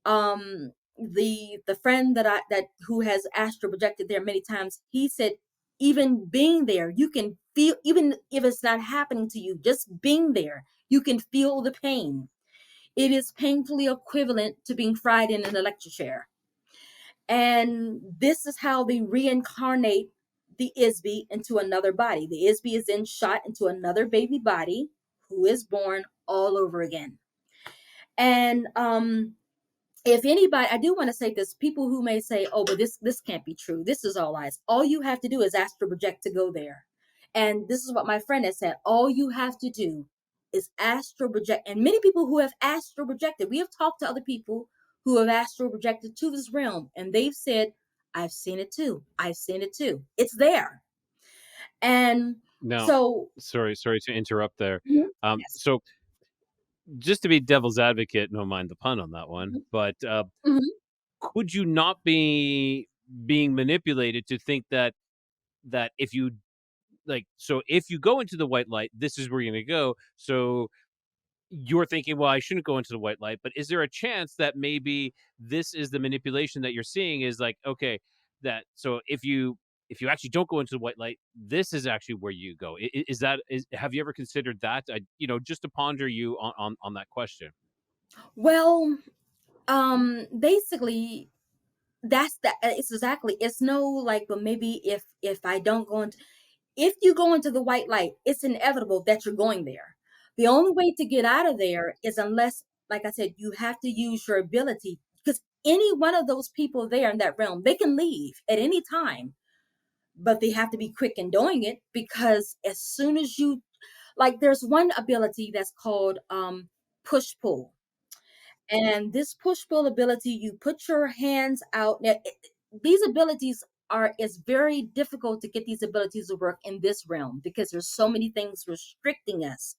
The friend that who has astral projected there many times, he said even being there, you can feel, even if it's not happening to you, just being there, you can feel the pain. It is painfully equivalent to being fried in an electric chair. And this is how they reincarnate the Isby into another body. The Isby is then shot into another baby body who is born all over again. And if anybody, I do want to say this, people who may say, oh, but this can't be true, this is all lies, all you have to do is astral project to go there. And this is what my friend has said, all you have to do is astral project. And many people who have astral projected, we have talked to other people who have astral projected to this realm, and they've said, I've seen it too, I've seen it too, it's there. And Now, so sorry to interrupt there. yes. So just to be devil's advocate, no mind the pun on that one, but Mhm. could you not be being manipulated to think that if you like, so if you go into the white light, this is where you're going to go. So you're thinking, well, I shouldn't go into the white light, but is there a chance that maybe this is the manipulation that you're seeing is like, okay, that so if you actually don't go into the white light, this is actually where you go. Is that is have you ever considered that? Just to ponder you on that question. Well, basically that's that, it's exactly, it's no like, but maybe if I don't go into, if you go into the white light, it's inevitable that you're going there. The only way to get out of there is unless, like I said, you have to use your ability, because any one of those people there in that realm, they can leave at any time, but they have to be quick in doing it, because as soon as you, like, there's one ability that's called push pull. And this push pull ability, you put your hands out. Now, these abilities are, it's very difficult to get these abilities to work in this realm because there's so many things restricting us.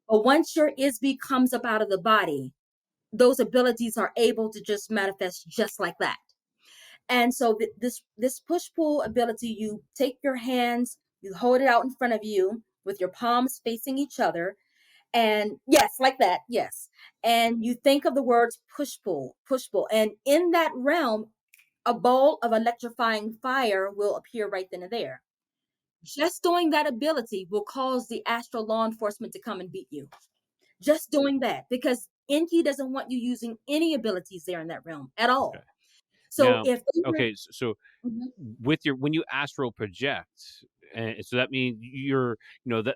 But once your Isby comes up out of the body, those abilities are able to just manifest just like that. And so this push pull ability, you take your hands, you hold it out in front of you with your palms facing each other, and yes, like that, yes. And you think of the words push pull, and in that realm, a ball of electrifying fire will appear right then and there. Just doing that ability will cause the astral law enforcement to come and beat you. Just doing that, because Enki doesn't want you using any abilities there in that realm at Okay. all. So Now, if they were, okay, so mhm, with your when you astral project, and so that means you're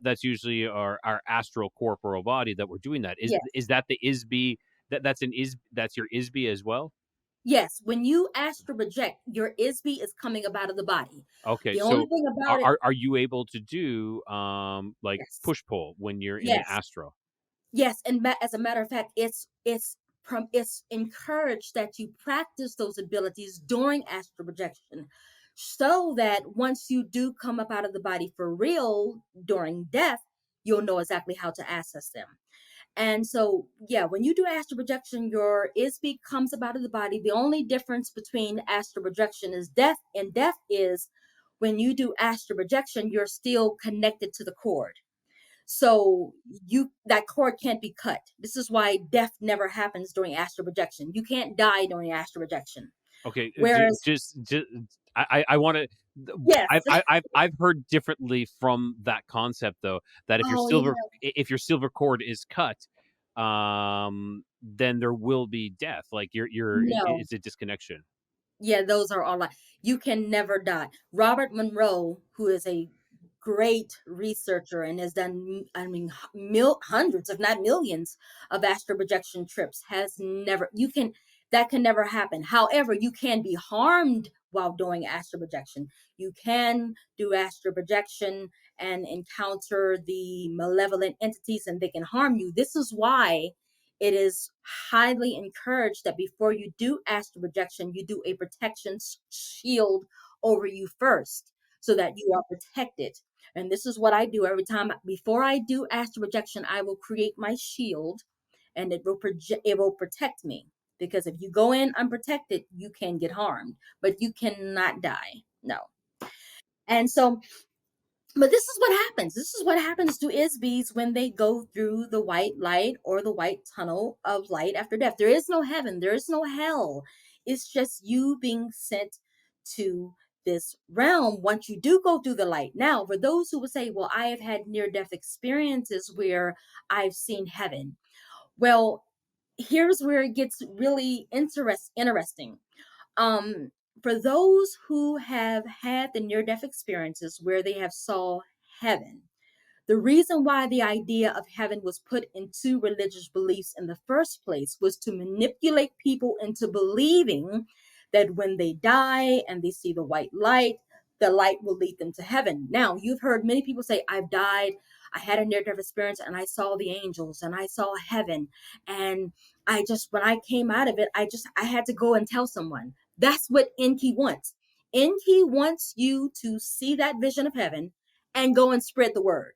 that's usually our astral corporal body that we're doing that. yes, Is that the isb that's your isb as well? yes, when you astral project, your Isby is coming up out of the body. Okay, The only so thing about it, are you able to do like yes, push pull when you're in the yes, astral? yes, and as a matter of fact, it's encouraged that you practice those abilities during astral projection, so that once you do come up out of the body for real during death, you'll know exactly how to access them. And so, yeah, when you do astral projection, your Isby comes up out of the body. The only difference between astral projection is death, and death is when you do astral projection, you're still connected to the cord. So you, that cord can't be cut. This is why death never happens during astral projection. You can't die during astral projection. Okay, Whereas, just I want to. yes, I've heard differently from that concept though. That oh yeah, if your silver cord is cut, then there will be death. Like no, it's a disconnection. yeah, those are all like, you can never die. Robert Monroe, who is a great researcher and has done, I mean, hundreds, if not millions, of astral projection trips, has never, you can, that can never happen. However, you can be harmed while doing astral projection. You can do astral projection and encounter the malevolent entities, and they can harm you. This is why it is highly encouraged that before you do astral projection, you do a protection shield over you first, so that you are protected. And this is what I do every time before I do astral projection. I will create my shield, and it will protect me, because if you go in unprotected, you can get harmed, but you cannot die. No. And so But this is what happens. This is what happens to Isbies when they go through the white light or the white tunnel of light after death. There is no heaven, there is no hell. It's just you being sent to this realm once you do go through the light. Now, for those who would say, well, I have had near death experiences where I've seen heaven. Well, here's where it gets really interesting. um for those who have had the near death experiences where they have saw heaven, the reason why the idea of heaven was put into religious beliefs in the first place was to manipulate people into believing that when they die and they see the light will lead them to heaven. Now, you've heard many people say, I've died, I had a near death experience, and I saw the angels and I saw heaven. And when I came out of it, I had to go and tell someone. That's what Enki wants. Enki wants you to see that vision of heaven and go and spread the word.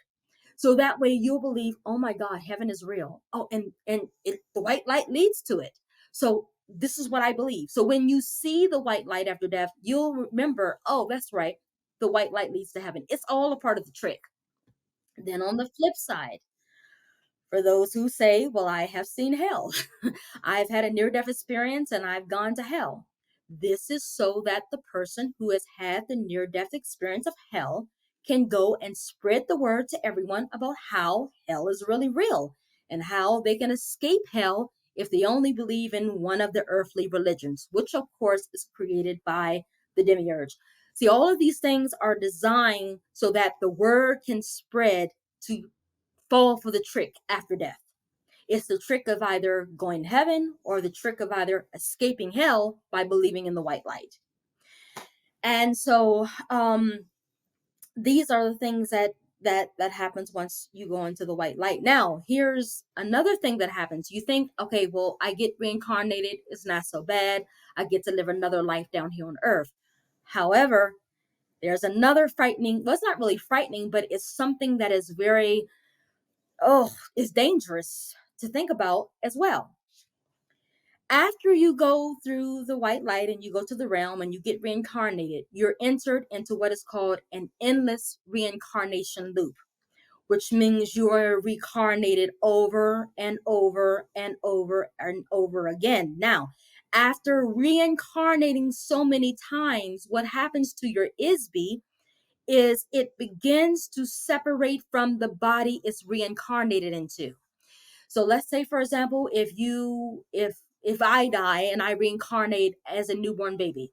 So that way you'll believe, oh my God, heaven is real. Oh, the white light leads to it. So this is what I believe. So when you see the white light after death, you'll remember, oh, that's right. The white light leads to heaven. It's all a part of the trick. Then on the flip side, for those who say, well, I have seen hell, I've had a near death experience and I've gone to hell. This is so that the person who has had the near death experience of hell can go and spread the word to everyone about how hell is really real and how they can escape hell if they only believe in one of the earthly religions, which of course is created by the demiurge. See, all of these things are designed so that the word can spread to fall for the trick after death. It's the trick of either going to heaven or the trick of either escaping hell by believing in the white light. And so these are the things that happens once you go into the white light. Now, here's another thing that happens. You think, okay, well, I get reincarnated, it's not so bad. I get to live another life down here on earth. However, there's another frightening, well, it's not really frightening, but it's something that is very, is dangerous to think about as well. After you go through the white light and you go to the realm and you get reincarnated, you're entered into what is called an endless reincarnation loop, which means you are reincarnated over and over and over and over again. Now, after reincarnating so many times, what happens to your Isby is it begins to separate from the body it's reincarnated into. So let's say, for example, if I die and I reincarnate as a newborn baby,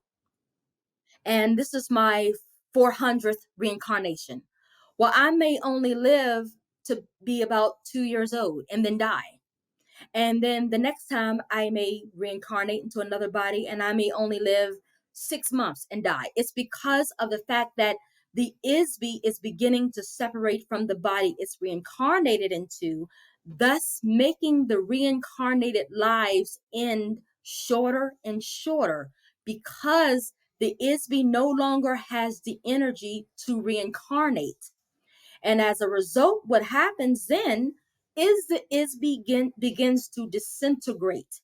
and this is my 400th reincarnation, well, I may only live to be about 2 years old and then die. And then the next time I may reincarnate into another body and I may only live 6 months and die. It's because of the fact that the Isby is beginning to separate from the body it's reincarnated into, thus making the reincarnated lives end shorter and shorter because the Isby no longer has the energy to reincarnate. And as a result, what happens then is begins to disintegrate.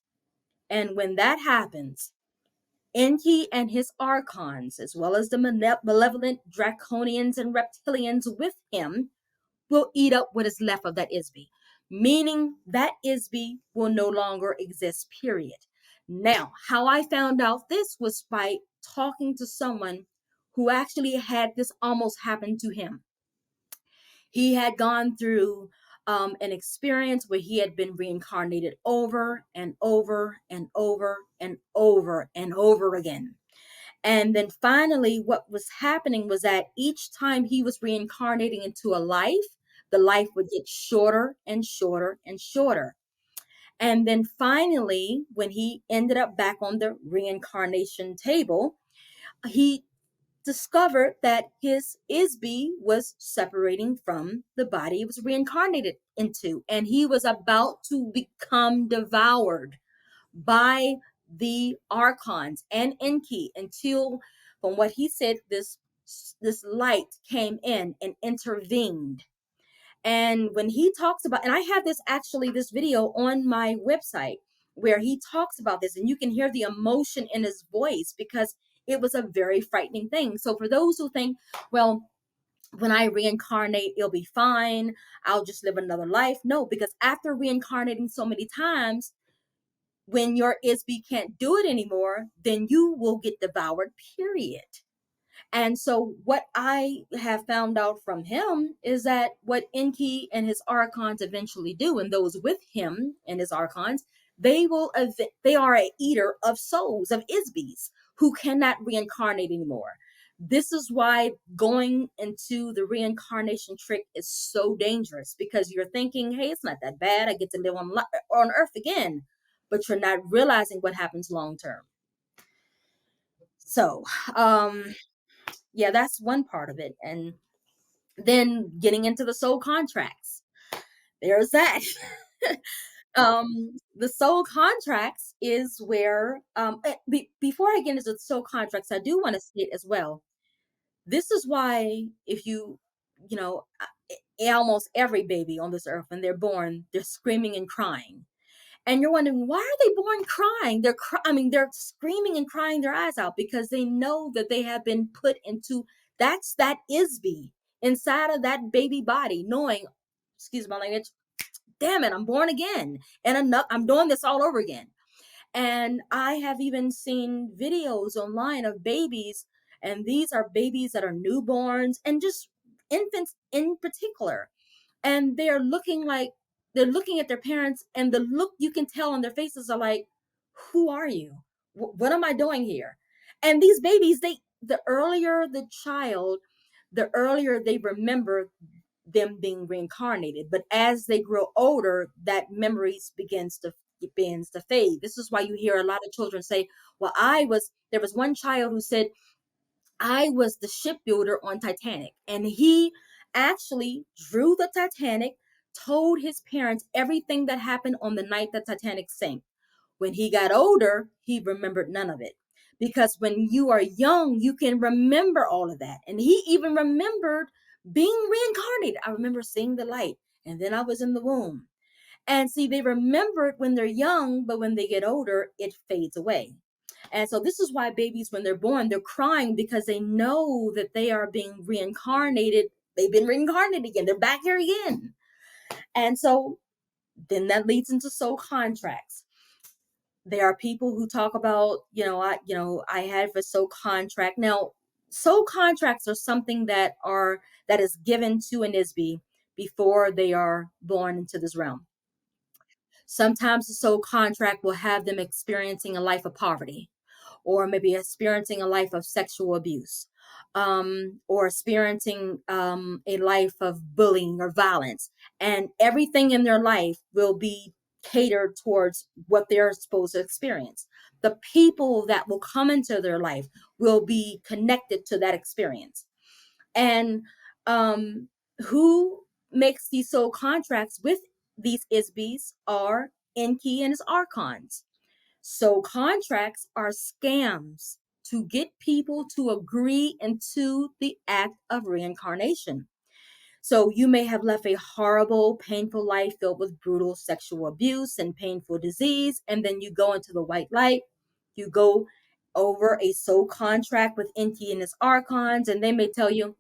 And when that happens, Enki and his Archons, as well as the malevolent draconians and reptilians with him, will eat up what is left of that Isby, meaning that Isby will no longer exist, period. Now, how I found out this was by talking to someone who actually had this almost happen to him. He had gone through an experience where he had been reincarnated over and over and over and over and over again. And then finally, what was happening was that each time he was reincarnating into a life, the life would get shorter and shorter and shorter. And then finally, when he ended up back on the reincarnation table, he discovered that his Isby was separating from the body he was reincarnated into, and he was about to become devoured by the Archons and Enki until, from what he said, this light came in and intervened. And when he talks about, and I have this video on my website where he talks about this, and you can hear the emotion in his voice because it was a very frightening thing. So for those who think, well, when I reincarnate, it'll be fine. I'll just live another life. No, because after reincarnating so many times, when your ISB can't do it anymore, then you will get devoured, period. And so, what I have found out from him is that what Enki and his archons eventually do, and those with him and his archons, they are a eater of souls, of Isbis who cannot reincarnate anymore. This is why going into the reincarnation trick is so dangerous, because you're thinking, hey, it's not that bad. I get to live on Earth again. But you're not realizing what happens long term. So, yeah, that's one part of it. And then getting into the soul contracts, there's that. The soul contracts is where before I get into the soul contracts, I do want to state as well, this is why, if you know almost every baby on this earth, when they're born, they're screaming and crying. And you're wondering, why are they born crying? They're screaming and crying their eyes out, because they know that they have been put into, that's that Isby inside of that baby body, knowing, excuse my language, damn it, I'm born again, and I'm doing this all over again. And I have even seen videos online of babies, and these are babies that are newborns and just infants in particular, and they're looking at their parents, and the look you can tell on their faces are like, who are you? What am I doing here? And these babies, the earlier the child, the earlier they remember them being reincarnated. But as they grow older, that memories begins to fade. This is why you hear a lot of children say, well, there was one child who said, I was the shipbuilder on Titanic. And he actually drew the Titanic, told his parents everything that happened on the night that Titanic sank. When he got older, he remembered none of it. Because when you are young, you can remember all of that. And he even remembered being reincarnated. I remember seeing the light, and then I was in the womb. And see, they remember it when they're young, but when they get older, it fades away. And so this is why babies, when they're born, they're crying, because they know that they are being reincarnated. They've been reincarnated again. They're back here again. And so then that leads into soul contracts. There are people who talk about, I have a soul contract. Now, soul contracts are something that is given to an ISB before they are born into this realm. Sometimes the soul contract will have them experiencing a life of poverty, or maybe experiencing a life of sexual abuse, or experiencing a life of bullying or violence. And everything in their life will be catered towards what they're supposed to experience. The people that will come into their life will be connected to that experience. And who makes these soul contracts with these ISBs are Enki and his Archons. So contracts are scams to get people to agree into the act of reincarnation. So you may have left a horrible, painful life filled with brutal sexual abuse and painful disease, and then you go into the white light. You go over a soul contract with Enki and his Archons, and they may tell you,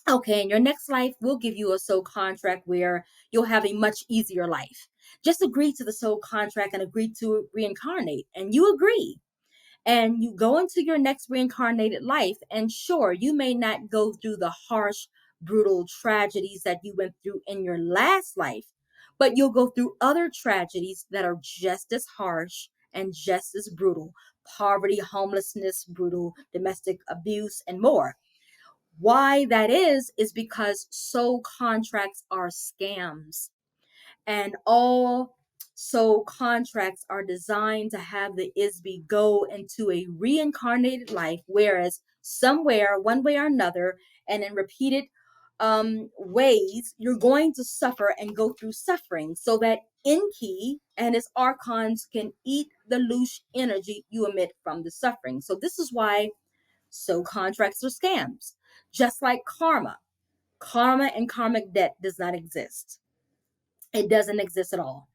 okay, in your next life, we'll give you a soul contract where you'll have a much easier life. Just agree to the soul contract and agree to reincarnate. And you agree. And you go into your next reincarnated life. And sure, you may not go through the harsh, brutal tragedies that you went through in your last life, but you'll go through other tragedies that are just as harsh and just as brutal: poverty, homelessness, brutal domestic abuse, and more. Why that is because soul contracts are scams, and all soul contracts are designed to have the ISB go into a reincarnated life, whereas somewhere, one way or another, and in repeated ways, you're going to suffer and go through suffering, so that Enki and his archons can eat the loosh energy you emit from the suffering. So this is why soul contracts are scams. Just like karma. Karma and karmic debt does not exist. It doesn't exist at all.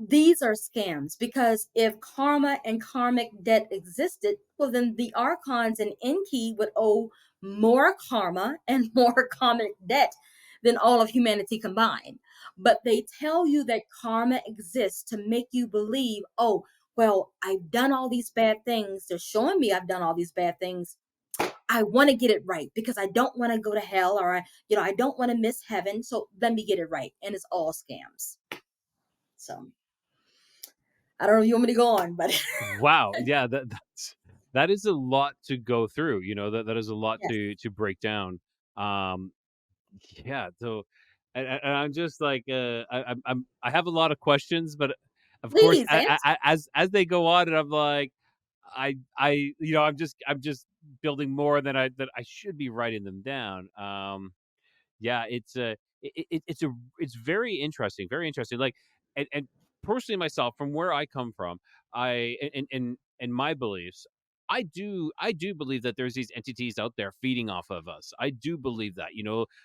These are scams, because if karma and karmic debt existed, well, then the archons and Enki would owe more karma and more karmic debt than all of humanity combined. But they tell you that karma exists to make you believe, oh, well, I've done all these bad things. They're showing me I've done all these bad things. I want to get it right because I don't want to go to hell, or I don't want to miss heaven. So let me get it right. And it's all scams. So I don't know if you want me to go on, but Wow, yeah, that is a lot to go through. That is a lot yes, to break down. Um, yeah, so and I'm just like I have a lot of questions, but of course, please answer. as they go on, and I'm like, I'm just building more than I should be writing them down. Yeah, it's very interesting, very interesting. Like, and personally myself, from where I come from, I and my beliefs, I do believe that there's these entities out there feeding off of us. I do believe that,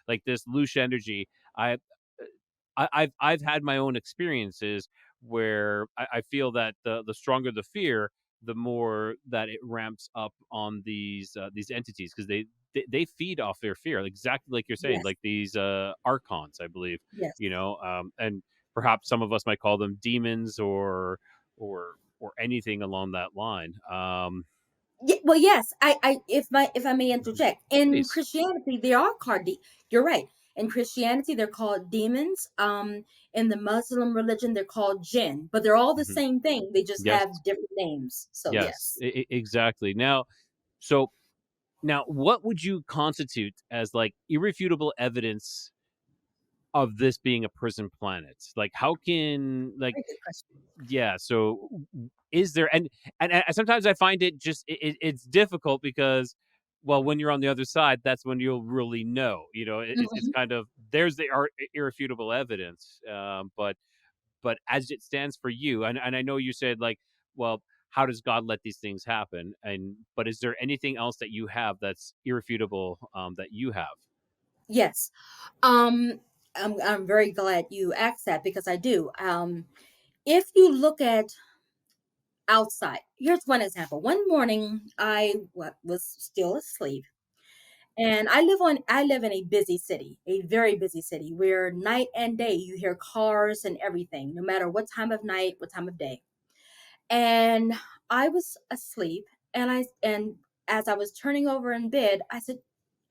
like this loosh energy. I've had my own experiences where I feel that the stronger the fear, the more that it ramps up on these entities, because they feed off their fear, exactly like you're saying, Yes, like these archons, I believe, yes. and perhaps some of us might call them demons, or anything along that line. Well, yes. If I may interject, in Please. Christianity, they are called. You're right. In Christianity, they're called demons. In the Muslim religion, they're called jinn, but they're all the Mhm. same thing. They just Yes, have different names. So yes, yes. exactly. So now, what would you constitute as like irrefutable evidence of this being a prison planet? Like, how can, like, Very good question. yeah? So, is there, and sometimes I find it just it's difficult because, well, when you're on the other side, that's when you'll really know. It's Mhm. kind of, there's the irrefutable evidence, but as it stands for you, and I know you said, like, well, how does God let these things happen? But is there anything else that you have that's irrefutable, that you have? Yes. Um, I'm very glad you asked that because I do. If you look at outside, here's one example. One morning, was still asleep. And I live in a busy city, a very busy city where night and day you hear cars and everything, no matter what time of night, what time of day. And I was asleep, and as I was turning over in bed,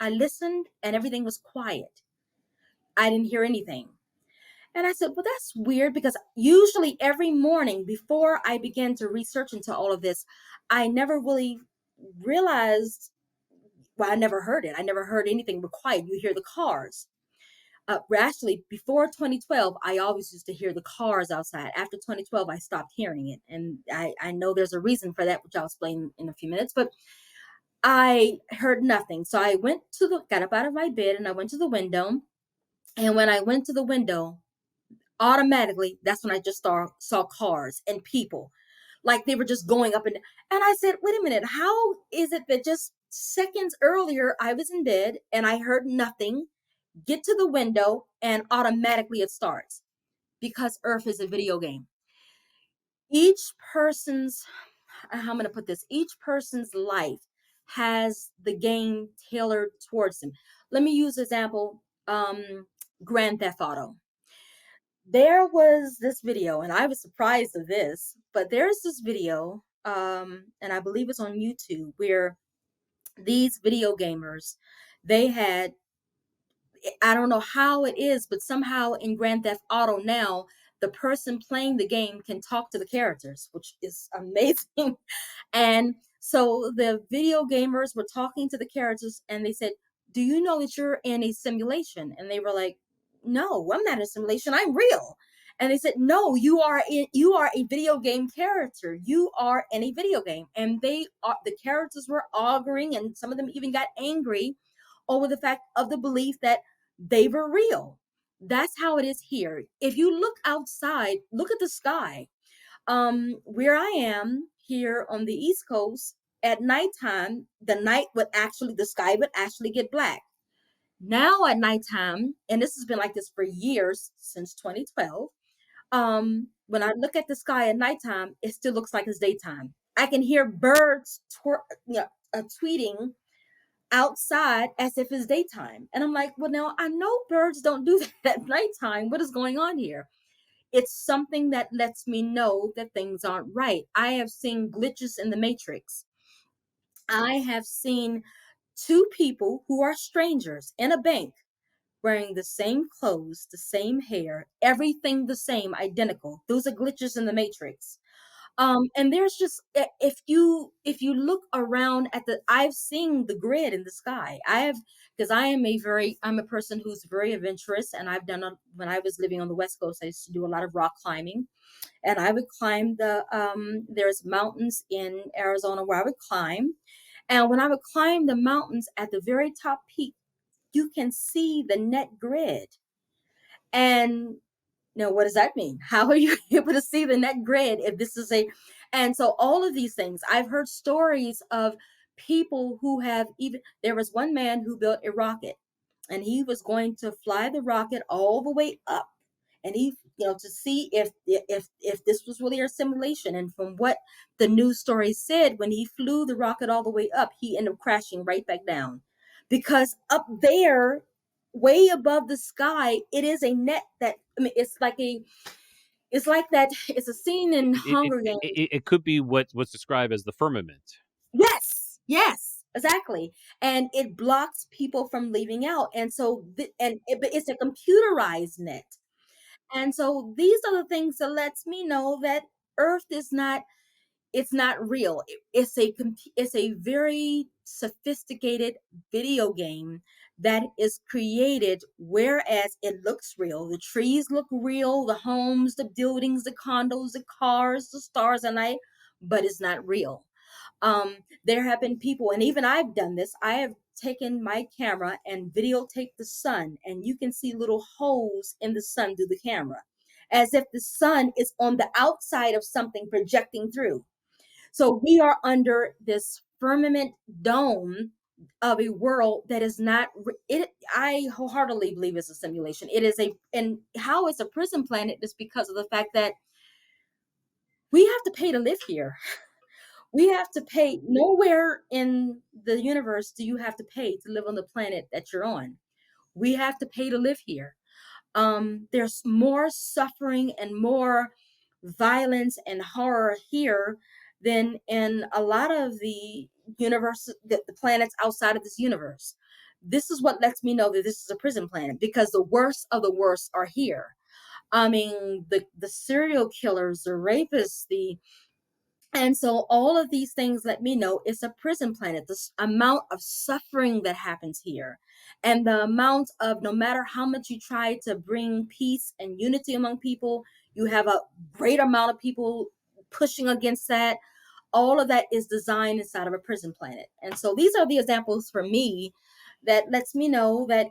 I listened and everything was quiet. I didn't hear anything. And I said, well, that's weird because usually every morning before I began to research into all of this, I never really realized, well, I never heard it. I never heard anything but quiet. You hear the cars. Actually, before 2012, I always used to hear the cars outside. After 2012, I stopped hearing it. And I know there's a reason for that, which I'll explain in a few minutes, but I heard nothing. So got up out of my bed and I went to the window. And when I went to the window, automatically, that's when I just saw cars and people. Like they were just going up and I said, wait a minute, how is it that just seconds earlier I was in bed and I heard nothing, get to the window, and automatically it starts? Because Earth is a video game. Each person's, how am I going to put this? Each person's life has the game tailored towards them. Let me use example, Grand Theft Auto. There was this video, and I was surprised of this, but there's this video, and I believe it's on YouTube, where these video gamers, they had, I don't know how it is, but somehow in Grand Theft Auto now, the person playing the game can talk to the characters, which is amazing. And so the video gamers were talking to the characters and they said, do you know that you're in a simulation? And they were like, no, I'm not in a simulation. I'm real. And they said, no, you are a video game character. You are in a video game. And the characters were arguing, and some of them even got angry over the fact of the belief that they were real. That's how it is here. If you look outside, look at the sky. Where I am here on the East Coast, at nighttime, the sky would actually get black. Now at nighttime, and this has been like this for years since 2012. When I look at the sky at nighttime, it still looks like it's daytime. I can hear birds tweeting outside as if it's daytime. And I'm like, well, now I know birds don't do that at nighttime. What is going on here? It's something that lets me know that things aren't right. I have seen glitches in the matrix. I have seen two people who are strangers in a bank wearing the same clothes, the same hair, everything the same, identical. Those are glitches in the matrix. And there's just if you look around at the I've seen the grid in the sky. I have because I'm a person who's very adventurous, and when I was living on the West Coast, I used to do a lot of rock climbing, and I would climb there's mountains in Arizona where I would climb, and when I would climb the mountains at the very top peak, you can see the net grid. And what does that mean? How are you able to see the net grid if this is a and so all of these things, I've heard stories of people who have even there was one man who built a rocket, and he was going to fly the rocket all the way up, and he to see if this was really a simulation. And from what the news story said, when he flew the rocket all the way up, he ended up crashing right back down, because up there, way above the sky, it is a net that, I mean, it's like that. It's a scene in Hunger Games. It could be what's described as the firmament. Yes, yes, exactly. And it blocks people from leaving out. And so, but it's a computerized net. And so these are the things that lets me know that Earth is not, it's not real. It's a very sophisticated video game that is created, whereas it looks real. The trees look real, the homes, the buildings, the condos, the cars, the stars and night, but it's not real. There have been people, and even I've done this. I have taken my camera and videotaped the sun, and you can see little holes in the sun through the camera, as if the sun is on the outside of something projecting through. So we are under this firmament dome of a world that is not it. I wholeheartedly believe it's a simulation. It is and how it's a prison planet is because of the fact that we have to pay to live here. We have to pay. Nowhere in the universe do you have to pay to live on the planet that you're on. We have to pay to live here. There's more suffering and more violence and horror here than in a lot of the the planets outside of this universe. This is what lets me know that this is a prison planet, because the worst of the worst are here. I mean, the serial killers, the rapists, the and so all of these things let me know it's a prison planet. The amount of suffering that happens here, and the amount of, no matter how much you try to bring peace and unity among people, you have a great amount of people pushing against that. All of that is designed inside of a prison planet. And so these are the examples for me that lets me know that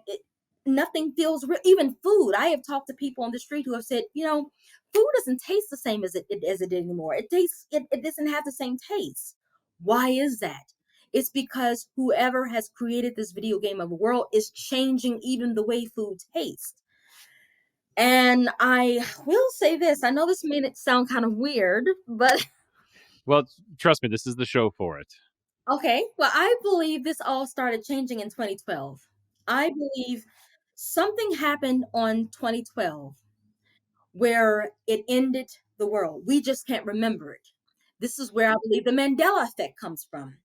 nothing feels real. Even food. I have talked to people on the street who have said, food doesn't taste the same as it did anymore. It doesn't have the same taste. Why is that? It's because whoever has created this video game of a world is changing even the way food tastes. And I will say this. I know this made it sound kind of weird, but Well, trust me, this is the show for it. okay. Well, I believe this all started changing in 2012. I believe something happened on 2012 where it ended the world. We just can't remember it. This is where I believe the Mandela effect comes from.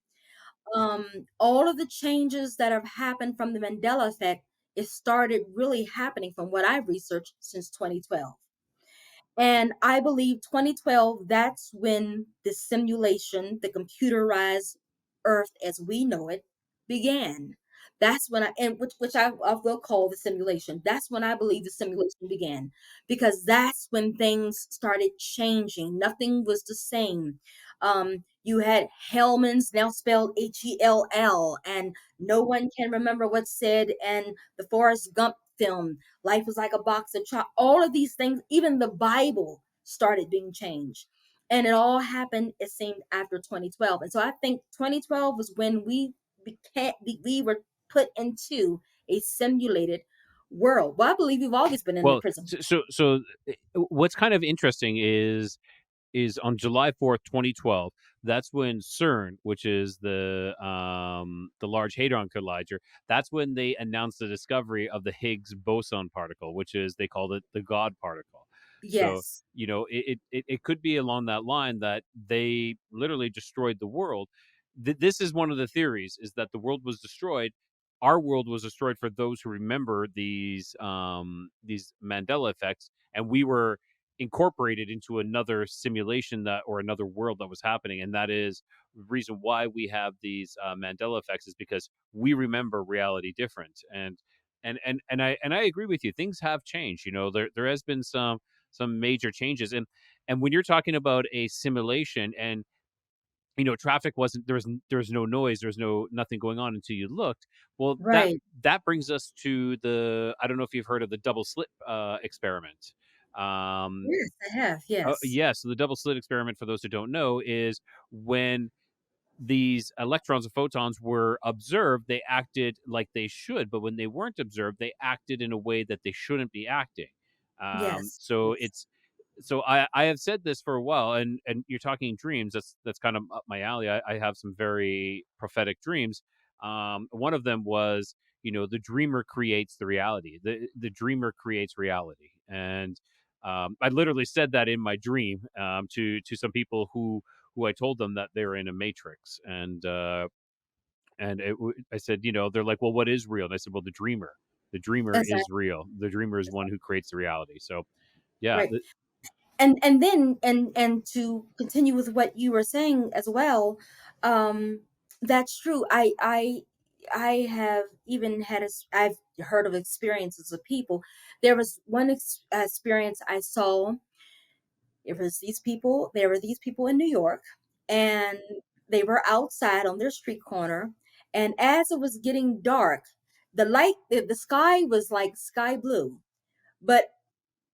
All of the changes that have happened from the Mandela effect, it started really happening from what I've researched since 2012. And I believe 2012, that's when the simulation, the computerized Earth as we know it, began. That's when and which I will call the simulation. That's when I believe the simulation began, because that's when things started changing. Nothing was the same. You had Hellman's, now spelled Hell, and no one can remember what's said. And the Forrest Gump film, life was like a box of chocolate. All of these things, even the Bible started being changed. And it all happened, it seemed, after 2012. And so I think 2012 was when we were put into a simulated world. Well, I believe we've always been in the Well, prison. so what's kind of interesting is is on July 4th, 2012. That's when CERN, which is the Large Hadron Collider, that's when they announced the discovery of the Higgs boson particle, which is, they called it the God particle. So, Yes. it could be along that line that they literally destroyed the world. This is one of the theories, is that the world was destroyed. Our world was destroyed for those who remember these Mandela effects, and we were incorporated into another simulation, that, or another world that was happening. And that is the reason why we have these Mandela effects, is because we remember reality different. And I agree with you, things have changed. There has been some major changes. And when you're talking about a simulation, and traffic wasn't, there was no noise, there's nothing going on until you looked. Well, that Right. that brings us to the, I don't know if you've heard of the double slit experiment. um Yes, I have. Yes. yeah, so the double slit experiment, for those who don't know, is when these electrons and photons were observed, they acted like they should, but when they weren't observed, they acted in a way that they shouldn't be acting. Yes. So Yes. I have said this for a while, and you're talking dreams. That's kind of up my alley. I have some very prophetic dreams. One of them was, the dreamer creates the reality. The dreamer creates reality, and I literally said that in my dream, to some people who I told them that they're in a matrix. And I said, they're like, well, what is real? And I said, well, the dreamer is Exactly. real. The dreamer is one who creates the reality. So yeah. Right. And then and to continue with what you were saying as well, um that's true. I have even I've heard of experiences of people. There was one experience I saw. There were these people in New York, and they were outside on their street corner, and as it was getting dark, the sky was like sky blue, but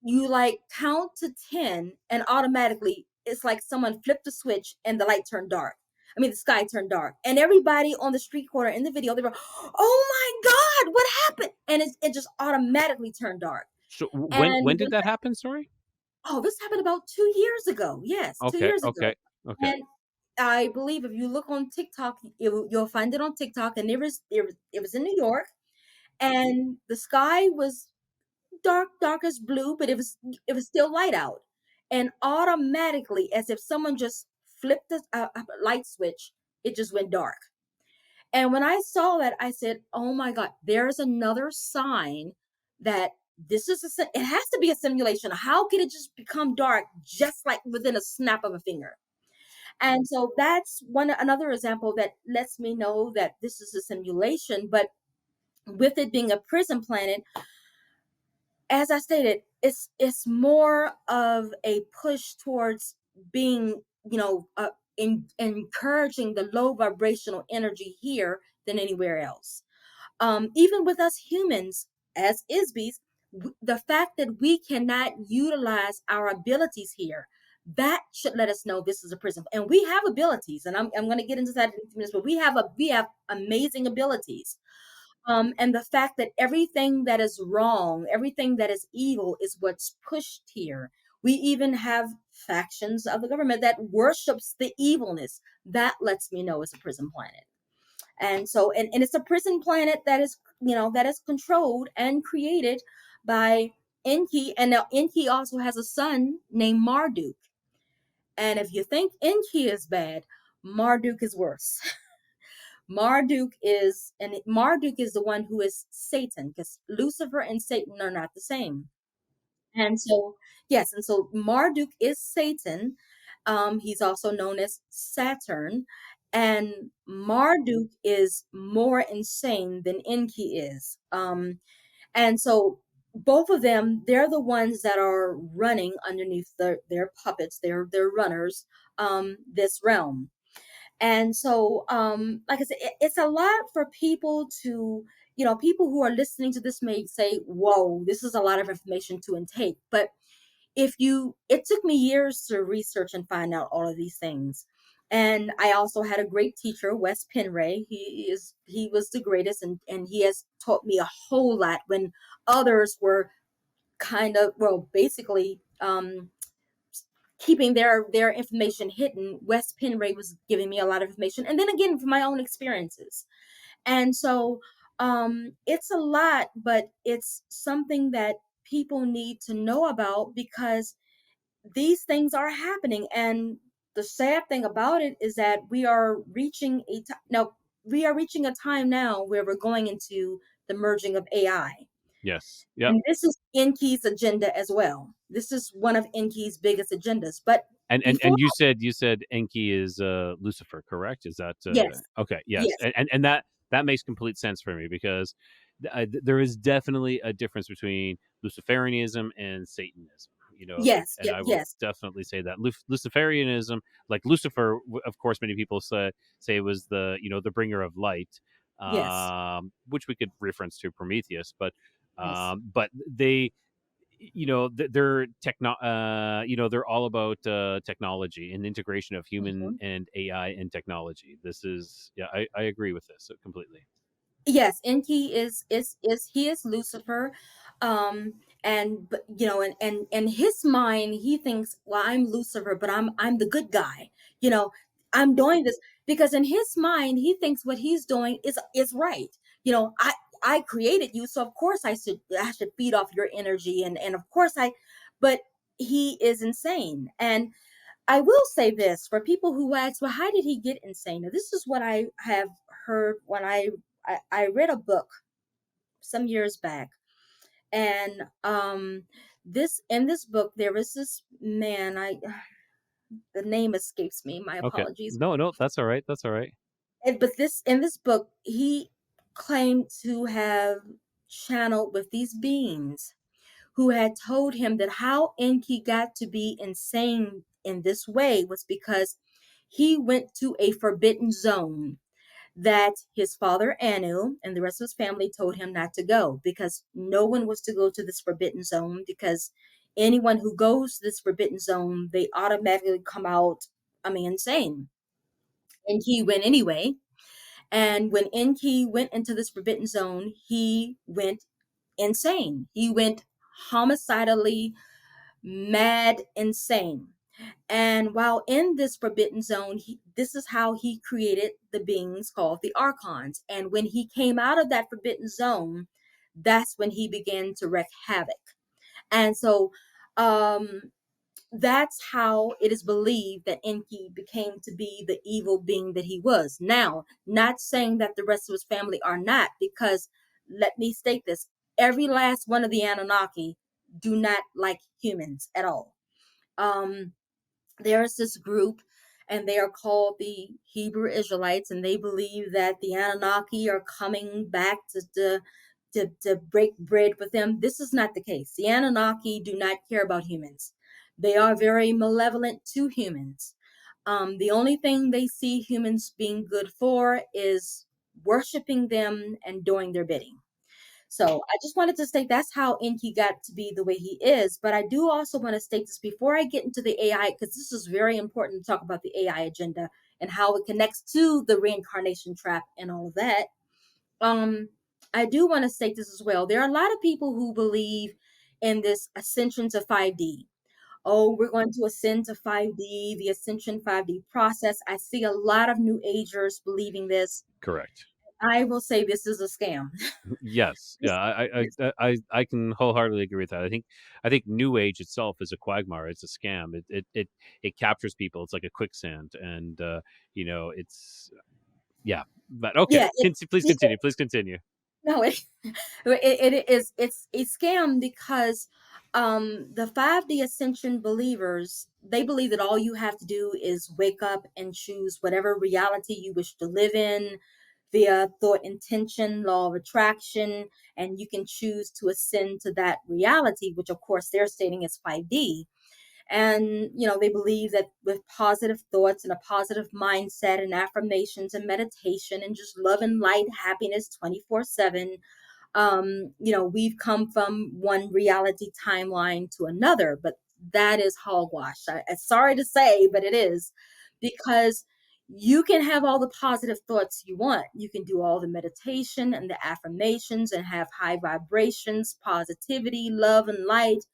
you like count to 10 and automatically it's like someone flipped the switch and the light turned dark. I mean, the sky turned dark, and everybody on the street corner in the video, they were, oh my God, what happened? And it just automatically turned dark. So when And did that happen? Sorry. oh, this happened about 2 years ago. Yes, two Okay. years ago. Okay. Okay. And I believe if you look on TikTok, you'll find it on TikTok. And it was in New York, and the sky was darkest blue, but it was still light out, and automatically, as if someone just flipped a light switch, it just went dark. And when I saw that, I said, "Oh my God, there's another sign that it has to be a simulation. How could it just become dark just like within a snap of a finger?" And so that's another example that lets me know that this is a simulation. But with it being a prison planet, as I stated, it's more of a push towards being, encouraging the low vibrational energy here than anywhere else. Even with us humans as ISBs, the fact that we cannot utilize our abilities here, that should let us know this is a prison. And we have abilities, and I'm going to get into that in a few minutes. But we have amazing abilities. And the fact that everything that is wrong, everything that is evil is what's pushed here. We even have factions of the government that worships the evilness. That lets me know it's a prison planet. And so, and it's a prison planet that is controlled and created by Enki. And now Enki also has a son named Marduk. And if you think Enki is bad, Marduk is worse. Marduk is the one who is Satan, because Lucifer and Satan are not the same. And so, yes, and so Marduk is Satan. He's also known as Saturn, and Marduk is more insane than Enki is. And so both of them, they're the ones that are running underneath their puppets, their runners, this realm. And so, like I said, it's a lot for people to, people who are listening to this may say, whoa, this is a lot of information to intake. But it took me years to research and find out all of these things. And I also had a great teacher, Wes Penray. He was the greatest, and he has taught me a whole lot when others were kind of, well, basically, keeping their information hidden. Wes Penray was giving me a lot of information, and then again from my own experiences. And so it's a lot, but it's something that people need to know about because these things are happening. And the sad thing about it is that we are reaching a time now where we're going into the merging of AI. Yes. Yep. And this is Enki's agenda as well. This is one of Enki's biggest agendas. But before, And you said Enki is Lucifer, correct? Is that yes, okay? Yes, yes, and that makes complete sense for me because there is definitely a difference between Luciferianism and Satanism. yes, And I will yes, definitely say that Luciferianism, like Lucifer, of course, many people say was the bringer of light, yes, which we could reference to Prometheus, yes. but they they're they're all about technology and integration of human Mhm. and AI and technology. This is yeah, I agree with this completely. Yes, Enki is he is Lucifer, um, and but and his mind he thinks, well, I'm Lucifer, but I'm the good guy. You know, I'm doing this because in his mind he thinks what he's doing is right. I created you, so of course I should feed off your energy, and of course but he is insane. And I will say this for people who ask, well, how did he get insane? Now, this is what I have heard when I read a book some years back. And this in this book, there was this man, the name escapes me, my Okay, apologies. no, that's all right, that's all right. But this in this book, he claimed to have channeled with these beings who had told him that how Enki got to be insane in this way was because he went to a forbidden zone that his father Anu and the rest of his family told him not to go because no one was to go to this forbidden zone because anyone who goes to this forbidden zone, they automatically come out, I mean, insane. And he went anyway. And when Enki went into this forbidden zone, he went insane. He went homicidally mad insane. And while in this forbidden zone, this is how he created the beings called the Archons. And when he came out of that forbidden zone, that's when he began to wreak havoc. And so um, that's how it is believed that Enki became to be the evil being that he was. Now, not saying that the rest of his family are not, because let me state this, every last one of the Anunnaki do not like humans at all. Um, there is this group, and they are called the Hebrew Israelites, and they believe that the Anunnaki are coming back to break bread with them. This is not the case. The Anunnaki do not care about humans. They are very malevolent to humans. The only thing they see humans being good for is worshiping them and doing their bidding. So I just wanted to state that's how Enki got to be the way he is. But I do also want to state this before I get into the AI, because this is very important to talk about the AI agenda and how it connects to the reincarnation trap and all of that. Um, I do want to state this as well. There are a lot of people who believe in this ascension to 5D. Oh, we're going to ascend to 5D, the ascension 5D process. I see a lot of new agers believing this. Correct. I will say this is a scam. Yes, yeah, This, I can wholeheartedly agree with that. I think New Age itself is a quagmire. It's a scam. It captures people. It's like a quicksand, and it's yeah. But okay, yeah, please continue. Please continue. no, it's a scam because the 5D ascension believers, they believe that all you have to do is wake up and choose whatever reality you wish to live in via thought intention, law of attraction, and you can choose to ascend to that reality, which of course they're stating is 5D. And they believe that with positive thoughts and a positive mindset and affirmations and meditation and just love and light happiness 24/7, we've come from one reality timeline to another. But that is hogwash. I'm sorry to say, but it is, because you can have all the positive thoughts you want. You can do all the meditation and the affirmations and have high vibrations, positivity, love, and light.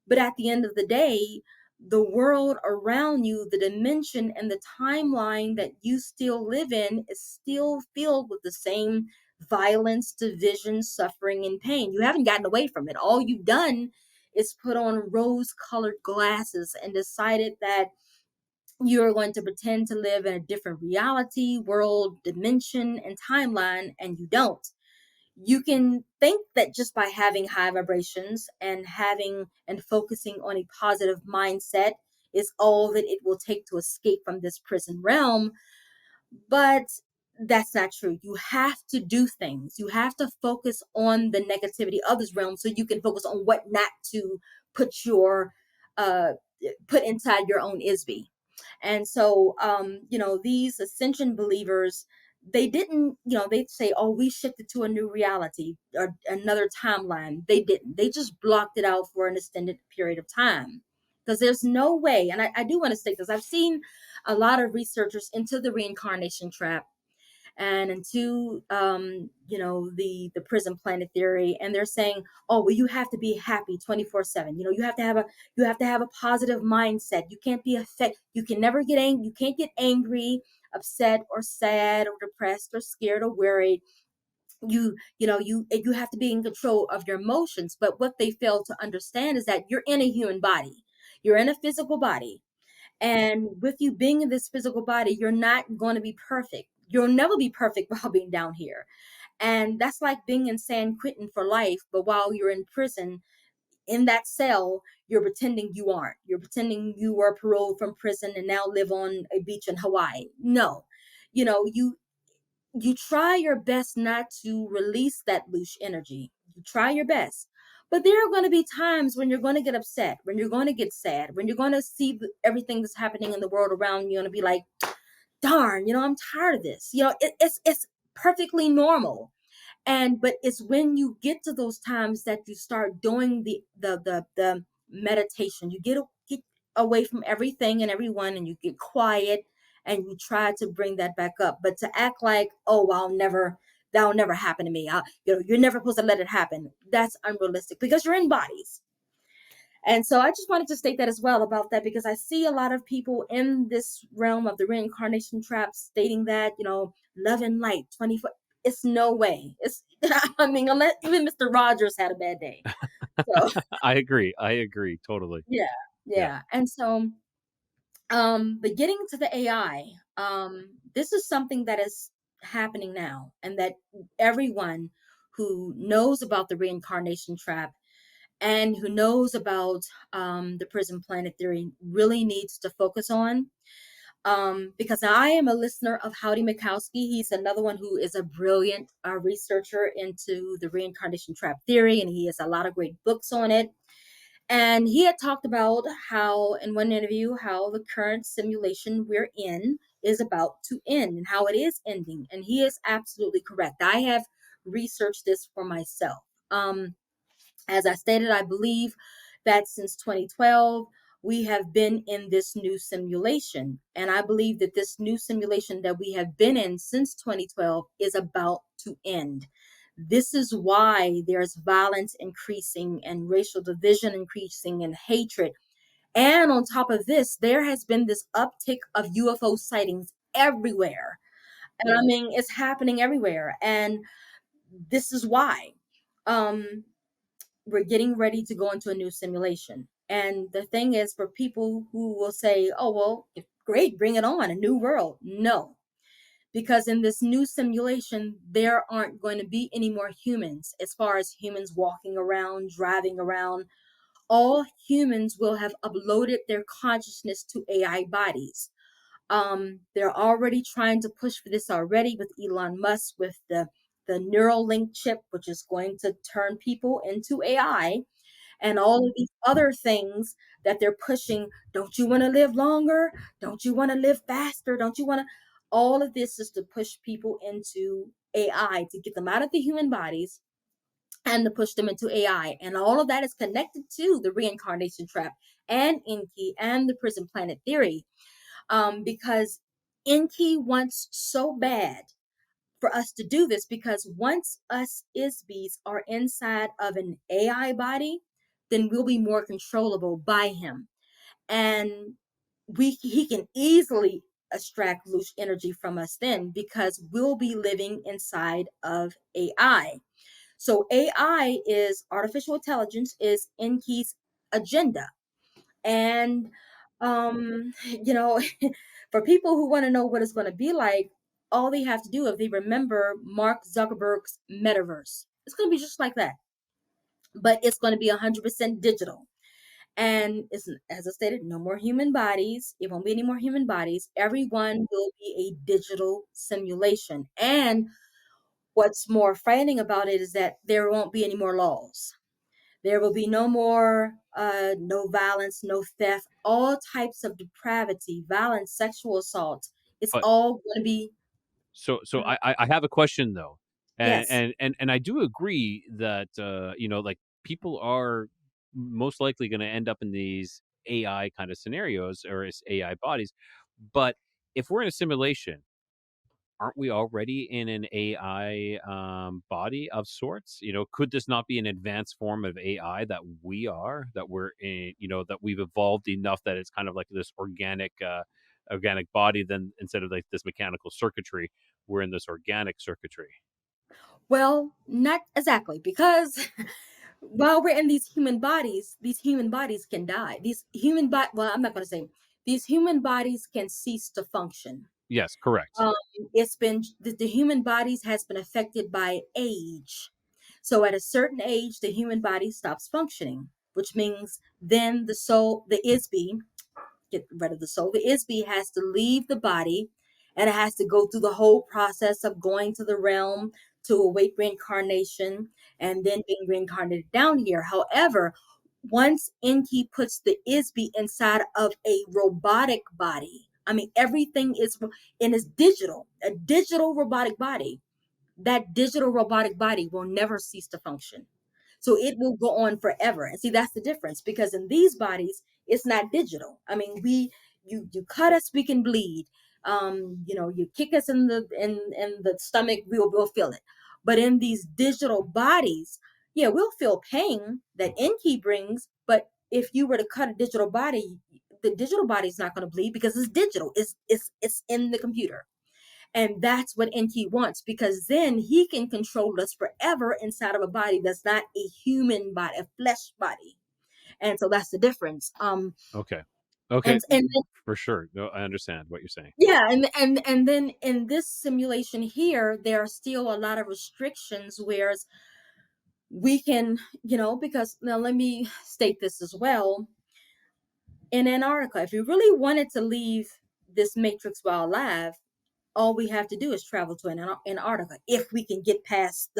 But at the end of the day, the world around you, the dimension and the timeline that you still live in, is still filled with the same violence, division, suffering, and pain. You haven't gotten away from it. All you've done is put on rose colored glasses and decided that you're going to pretend to live in a different reality, world, dimension, and timeline, and you don't. You can think that just by having high vibrations and having and focusing on a positive mindset is all that it will take to escape from this prison realm, but that's not true. You have to do things. You have to focus on the negativity of this realm so you can focus on what not to put your uh put inside your own isby. And so these ascension believers, they didn't, they'd say, oh, we shifted to a new reality or another timeline. They didn't. They just blocked it out for an extended period of time. Because there's no way, and I do want to state this, I've seen a lot of researchers into the reincarnation trap and into the prison planet theory, and they're saying, oh well, you have to be happy 24/7. You have to have a positive mindset. You can't be affected. You can never get angry. You can't get angry, upset, or sad, or depressed, or scared, or worried. You have to be in control of your emotions. But what they fail to understand is that you're in a human body. You're in a physical body, and with you being in this physical body, you're not going to be perfect. You'll never be perfect while being down here. And that's like being in San Quentin for life, but while you're in prison, in that cell, you're pretending you aren't. You're pretending you were paroled from prison and now live on a beach in Hawaii. No. You try your best not to release that loosh energy. You try your best. But there are going to be times when you're going to get upset, when you're going to get sad, when you're going to see everything that's happening in the world around you. You're going to be like, darn, I'm tired of this. It's perfectly normal. And but it's when you get to those times that you start doing the meditation. You get away from everything and everyone, and you get quiet, and you try to bring that back up. But to act like, oh, that'll never happen to me. You're never supposed to let it happen. That's unrealistic because you're in bodies. And so I just wanted to state that as well about that, because I see a lot of people in this realm of the reincarnation trap stating that, love and light 24. It's no way. It's, I mean, unless even Mr. Rogers had a bad day. So, I agree. I agree totally. yeah, Yeah. yeah. And so, but getting to the AI, this is something that is happening now, and that everyone who knows about the reincarnation trap and who knows about the prison planet theory really needs to focus on. Because I am a listener of Howdy Mikowski. He's another one who is a brilliant researcher into the reincarnation trap theory, and he has a lot of great books on it. And he had talked about how, in one interview, how the current simulation we're in is about to end and how it is ending. And he is absolutely correct. I have researched this for myself. As I stated, I believe that since 2012, we have been in this new simulation. And I believe that this new simulation that we have been in since 2012 is about to end. This is why there's violence increasing and racial division increasing and hatred. And on top of this, there has been this uptick of UFO sightings everywhere. And I mean, it's happening everywhere. And this is why. We're getting ready to go into a new simulation. And the thing is, for people who will say, oh, well, great, bring it on, a new world. No, because in this new simulation, there aren't going to be any more humans. As far as humans walking around, driving around, all humans will have uploaded their consciousness to AI bodies. They're already trying to push for this already with Elon Musk, with the Neuralink chip, which is going to turn people into AI, and all of these other things that they're pushing. Don't you want to live longer? Don't you want to live faster? Don't you want to? All of this is to push people into AI, to get them out of the human bodies and to push them into AI. And all of that is connected to the reincarnation trap and Enki and the prison planet theory. Because Enki wants so bad for us to do this, because once us Isbies are inside of an AI body, then we'll be more controllable by him. And he can easily extract loose energy from us then, because we'll be living inside of AI. So AI is artificial intelligence, is Enki's agenda. And you know, for people who want to know what it's going to be like, all they have to do, if they remember Mark Zuckerberg's metaverse, it's going to be just like that, but it's going to be 100% digital. And it's, as I stated, no more human bodies. It won't be any more human bodies. Everyone will be a digital simulation. And what's more frightening about it is that there won't be any more laws. There will be no more, no violence, no theft, all types of depravity, violence, sexual assault. It's But all going to be. so Mhm. I have a question though, and Yes. I do agree that like people are most likely going to end up in these AI kind of scenarios or as AI bodies, but if we're in a simulation, aren't we already in an AI body of sorts? Could this not be an advanced form of AI that we are, that we're in, that we've evolved enough that it's kind of like this organic body, then instead of like this mechanical circuitry, we're in this organic circuitry. Well, not exactly, because while we're in these human bodies can die. Well, I'm not going to say these human bodies can cease to function. Yes, correct. Um, it's been the human bodies has been affected by age. So at a certain age, the human body stops functioning, which means then the soul, the isby, get rid of the soul. The isby has to leave the body, and it has to go through the whole process of going to the realm to await reincarnation and then being reincarnated down here. However, once Enki puts the isby inside of a robotic body, I mean, everything is in is digital, a digital robotic body. That digital robotic body will never cease to function. So it will go on forever. And see, that's the difference, because in these bodies, it's not digital. I mean, you cut us, we can bleed. You kick us in the stomach, we'll feel it. But in these digital bodies, yeah, we'll feel pain that Enki brings. But if you were to cut a digital body, the digital body is not going to bleed because it's digital. It's in the computer. And that's what Enki wants, because then he can control us forever inside of a body that's not a human body, a flesh body. And so that's the difference. Okay. Okay. And then, For sure. No, I understand what you're saying. yeah, and then in this simulation here, there are still a lot of restrictions, whereas we can, because now let me state this as well. In Antarctica, if you really wanted to leave this matrix while alive, all we have to do is travel to Antarctica, if we can get past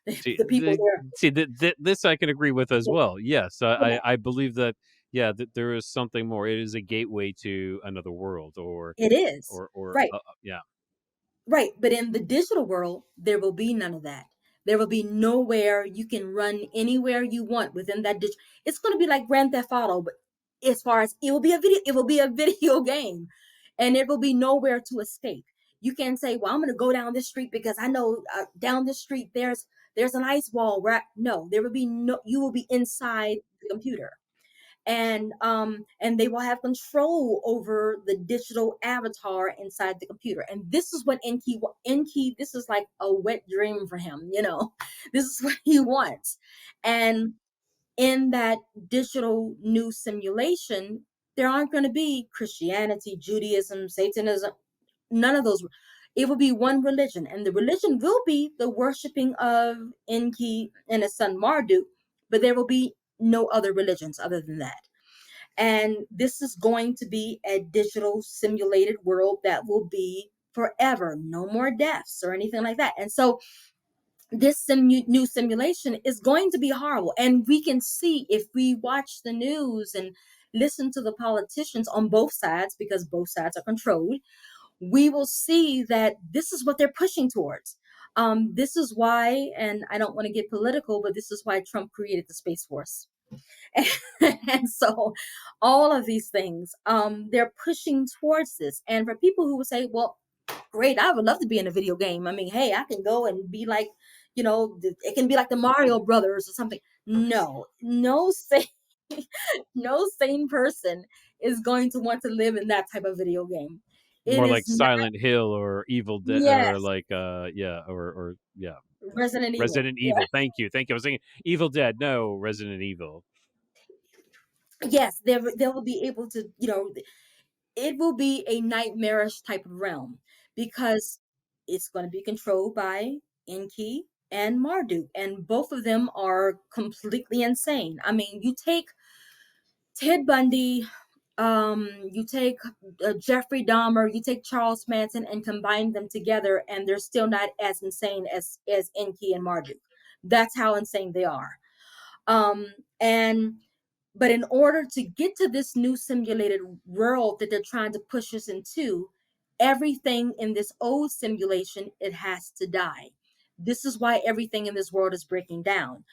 See, the people there. this I can agree with as Yeah, well. Yes, yeah, I believe that. Yeah, that there is something more. It is a gateway to another world, it is. or Right, yeah. right. But in the digital world, there will be none of that. There will be nowhere you can run anywhere you want within that digital. It's going to be like Grand Theft Auto, but as far as it will be a video game, and there will be nowhere to escape. You can't say, "Well, I'm going to go down this street because I know down this street there's an ice wall." No, there will be no. You will be inside the computer, and they will have control over the digital avatar inside the computer. And this is what Enki, this is like a wet dream for him. This is what he wants. And in that digital new simulation, there aren't going to be Christianity, Judaism, Satanism, none of those. It will be one religion, and the religion will be the worshiping of Enki and his son Marduk, but there will be no other religions other than that. And this is going to be a digital simulated world that will be forever. No more deaths or anything like that. And so this new simulation is going to be horrible. And we can see, if we watch the news and listen to the politicians on both sides, because both sides are controlled, we will see that this is what they're pushing towards. This is why, and I don't want to get political, but this is why Trump created the Space Force. And so all of these things, they're pushing towards this. And for people who would say, well, great, I would love to be in a video game. I mean, hey, I can go and be like, it can be like the Mario Brothers or something. No, no sane, no sane person is going to want to live in that type of video game. It More like is not. Silent Hill or Evil Dead, or Yes, like yeah, or yeah, Resident Evil. Resident Yeah. Evil. Thank you, thank you. I was thinking Evil Dead. No, Resident Evil. Yes, they will be able to, it will be a nightmarish type of realm because it's going to be controlled by Enki and Marduk, and both of them are completely insane. I mean, you take Ted Bundy, you take Jeffrey Dahmer, you take Charles Manson, and combine them together, and they're still not as insane as Enki and Marduk. That's how insane they are. And but in order to get to this new simulated world that they're trying to push us into, everything in this old simulation, it has to die. This is why everything in this world is breaking down.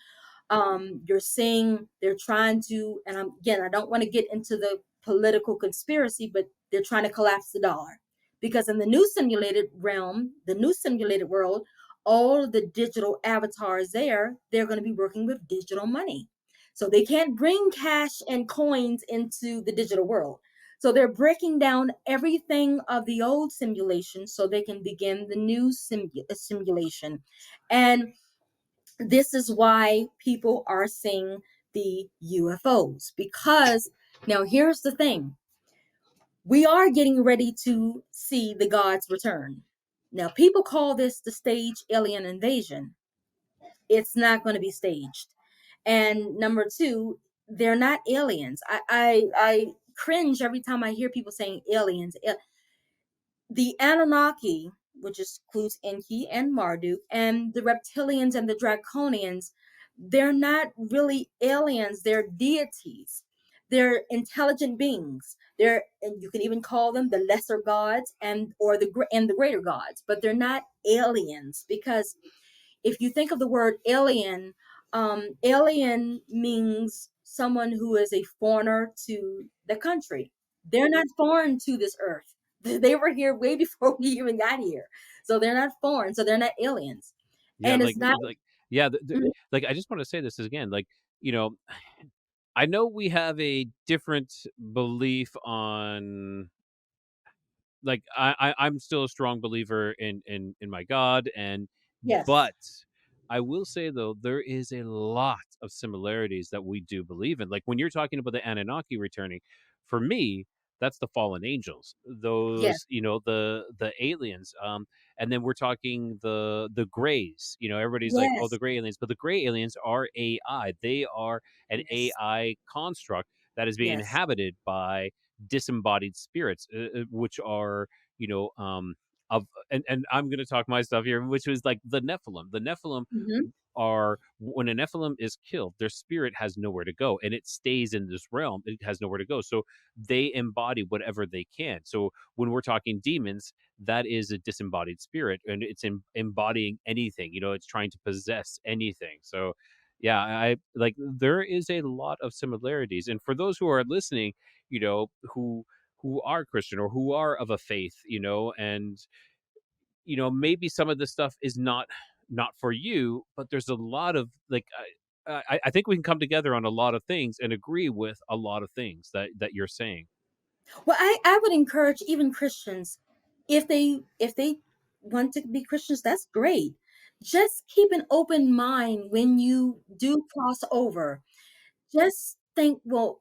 You're seeing they're trying to, and again, I don't want to get into the political conspiracy, but they're trying to collapse the dollar because in the new simulated realm, the new simulated world, all of the digital avatars there, they're going to be working with digital money. So they can't bring cash and coins into the digital world. So they're breaking down everything of the old simulation so they can begin the new simulation. And this is why people are seeing the UFOs. Because now here's the thing, we are getting ready to see the gods return. Now, people call this the stage alien invasion. It's not going to be staged. And number two, they're not aliens. I cringe every time I hear people saying aliens. The Anunnaki, which includes Enki and Marduk, and the reptilians and the draconians, they're not really aliens, they're deities. They're intelligent beings. They're, and you can even call them the lesser gods and the greater gods, but they're not aliens because if you think of the word alien, alien means someone who is a foreigner to the country. They're not foreign to this earth. They were here way before we even got here. So they're not foreign. So they're not aliens. Yeah, And it's not. yeah, Mhm. like I just want to say this again, like, you know, I know we have a different belief on, like, I'm still a strong believer in my God, and Yes. but I will say though there is a lot of similarities that we do believe in. Like when you're talking about the Anunnaki returning, for me, that's the fallen angels. Yes. Those, the aliens. And then we're talking the grays. Everybody's like, oh, Yes. the gray aliens, but the gray aliens are AI. They are an Yes. AI construct that is being Yes. inhabited by disembodied spirits, which are, you know, of and I'm going to talk my stuff here, which was like the Nephilim. The Nephilim Hmm. are, when a Nephilim is killed, their spirit has nowhere to go, and it stays in this realm. It has nowhere to go, so they embody whatever they can. So when we're talking demons, that is a disembodied spirit, and it's embodying anything. It's trying to possess anything. So yeah, I like there is a lot of similarities, and for those who are listening, who are Christian or who are of a faith, and maybe some of this stuff is not for you, but there's a lot of like I think we can come together on a lot of things and agree with a lot of things that you're saying. Well, I would encourage even Christians, if they want to be Christians, that's great. Just keep an open mind when you do cross over. Just think, well,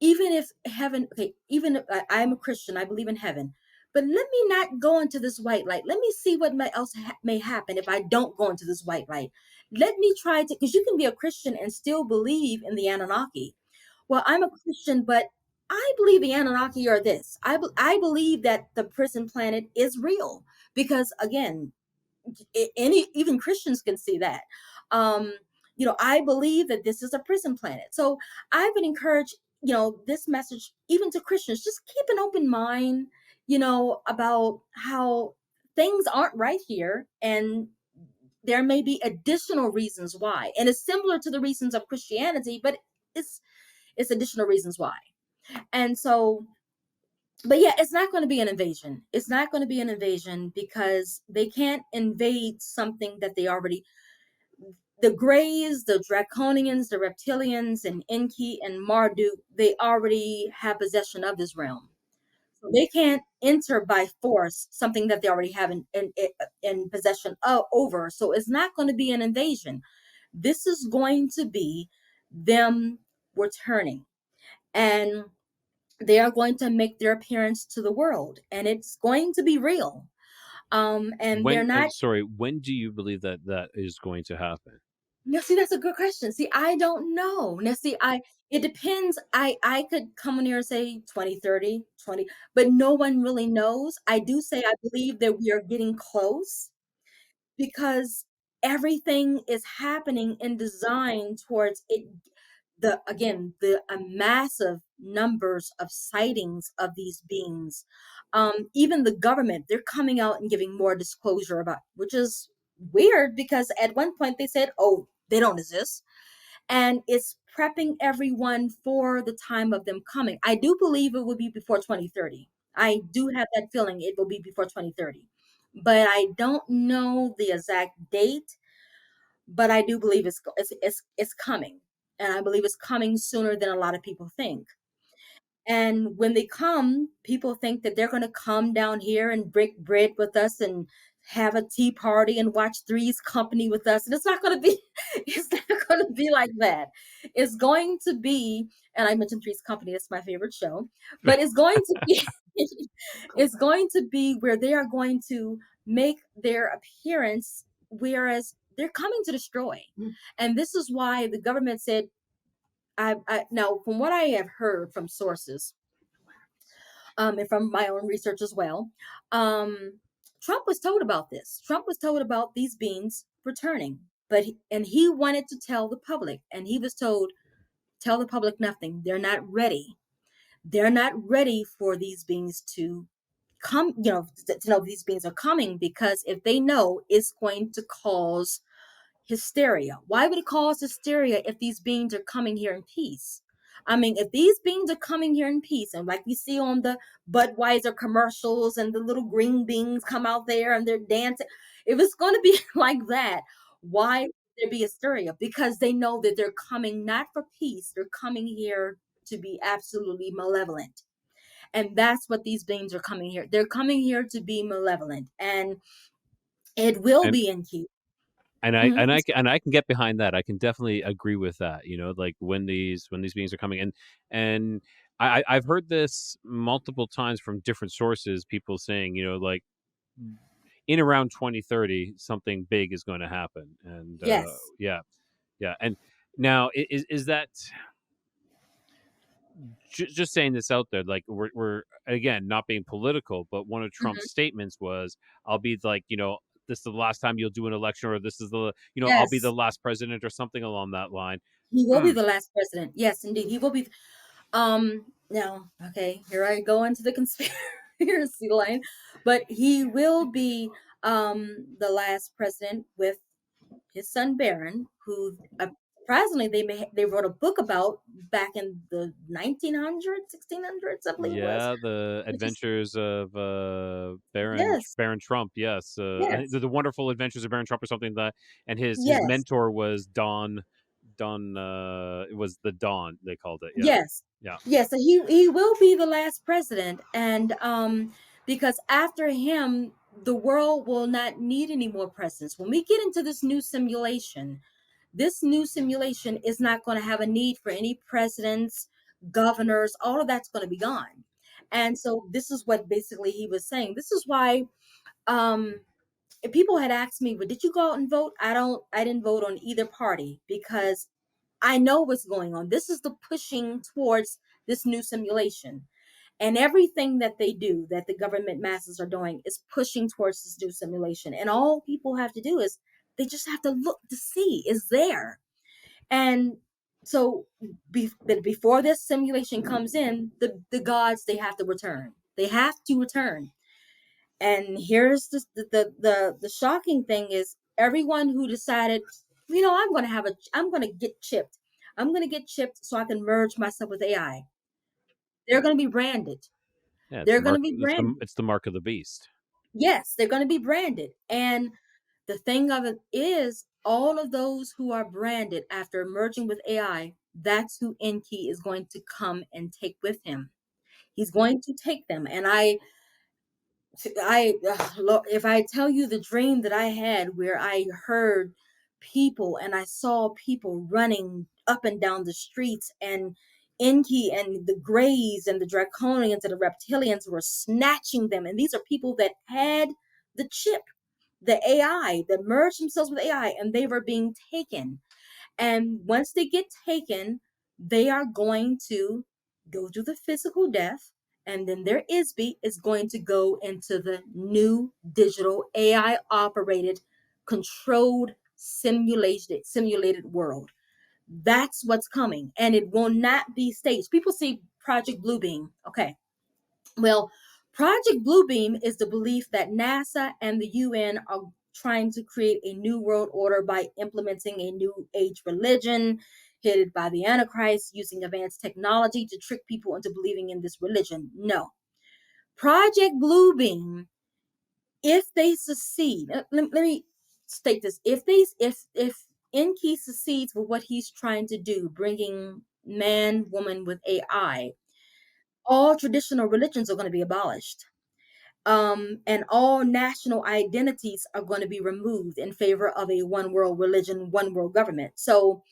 even if heaven, okay, even if I'm a Christian, I believe in heaven, but let me not go into this white light. Let me see what may happen if I don't go into this white light. Let me try to, because you can be a Christian and still believe in the Anunnaki. Well, I'm a Christian, but I believe the Anunnaki are this. I believe that the prison planet is real because, again, any even Christians can see that. Um, I believe that this is a prison planet. So I would encourage, this message even to Christians, just keep an open mind, about how things aren't right here and there may be additional reasons why. And it's similar to the reasons of Christianity, but it's it's additional reasons why. And so, but yeah, it's not going to be an invasion. It's not going to be an invasion because they can't invade something that the Greys, the Draconians, the Reptilians, and Enki and Marduk, they already have possession of this realm. So they can't enter by force something that they already have in possession of over. So it's not going to be an invasion. This is going to be them returning. And they are going to make their appearance to the world. And it's going to be real. And they're When, not. sorry, when do you believe that that is going to happen? Now, see, that's a good question. See, I don't know. Now, see, it depends. I could come in here and say 2030, 20, but no one really knows. I do say I believe that we are getting close because everything is happening in design towards it. The again, the massive numbers of sightings of these beings. Even the government, they're coming out and giving more disclosure about, which is weird because at one point they said, "Oh, they don't exist," and it's prepping everyone for the time of them coming. I do believe it will be before 2030. I do have that feeling it will be before 2030, but I don't know the exact date. But I do believe it's coming, and I believe it's coming sooner than a lot of people think. And when they come, people think that they're going to come down here and break bread with us and have a tea party and watch Three's Company with us. And it's not going to be, it's not going to be like that. It's going to be, and I mentioned Three's Company, it's my favorite show, but it's going to be, it's going to be where they are going to make their appearance, whereas they're coming to destroy. And this is why the government said, I now from what I have heard from sources, and from my own research as well, Trump was told about this. Trump was told about these beings returning, and he wanted to tell the public, and he was told, tell the public nothing. They're not ready. They're not ready for these beings to come. To know these beings are coming, because if they know, it's going to cause hysteria. Why would it cause hysteria if these beings are coming here in peace? I mean, if these beings are coming here in peace, and like we see on the Budweiser commercials and the little green beings come out there and they're dancing, if it's going to be like that, why would there be hysteria? Because they know that they're coming not for peace, they're coming here to be absolutely malevolent. And that's what these beings are coming here. They're coming here to be malevolent, and it will And be in key. and I Mhm. and I and I can get behind that. I can definitely agree with that. Like when these beings are coming in, and I've heard this multiple times from different sources. People saying, like in around 2030, something big is going to happen, and Yes. yeah, yeah. And now is that just saying this out there? Like we're again not being political, but one of Trump's Mhm. statements was, "I'll be like, this is the last time you'll do an election, or this is I'll be the Yes, last president, or something along that line." he will be Mm, the last president. Yes, indeed, he will be. Now, okay, here I go into the conspiracy line, but he will be the last president with his son Barron, who surprisingly they wrote a book about back in the 1900s, 1600s, I believe it was, yeah, the which is adventures of yes, Baron Trump. Yes, I think yes, the wonderful adventures of Baron Trump, or something like that. And his yes. mentor was Don. Don. It was the Don, they called it. Yeah, Yes. yeah. Yes, so he will be the last president, and because after him the world will not need any more presidents. When we get into this new simulation is not going to have a need for any presidents, governors, all of that's going to be gone. And so this is what basically he was saying. This is why um if people had asked me, well, did you go out and vote? I didn't vote on either party because I know what's going on. This is the pushing towards this new simulation. And everything that they do, that the government masses are doing, is pushing towards this new simulation. And all people have to do is they just have to look to see is there. And so but before this simulation comes in, the gods, they have to return. They have to return. And here's the shocking thing is everyone who decided, I'm going to get chipped. I'm going to get chipped so I can merge myself with AI. They're going to be branded. Yeah, it's They're the going to mark. be branded. It's the mark of the beast. Yes, they're going to be branded. And The thing of it is, all of those who are branded after merging with AI, that's who Enki is going to come and take with him. He's going to take them. And look, if I tell you the dream that I had where I heard people and I saw people running up and down the streets, and Enki and the Greys and the Draconians and the Reptilians were snatching them. And these are people that had the chip, the AI, that merged themselves with AI, and they were being taken. And once they get taken, they are going to go through the physical death. And then their ISB is going to go into the new digital AI operated, controlled, simulated world. That's what's coming. And it will not be staged. People see Project Bluebeam. Okay. Well, Project Bluebeam is the belief that NASA and the UN are trying to create a new world order by implementing a new age religion headed by the Antichrist, using advanced technology to trick people into believing in this religion. No. Project Bluebeam, if they succeed, let me state this. If Enki succeeds with what he's trying to do, bringing man, woman with AI, all traditional religions are going to be abolished, and all national identities are going to be removed in favor of a one world religion, one world government. So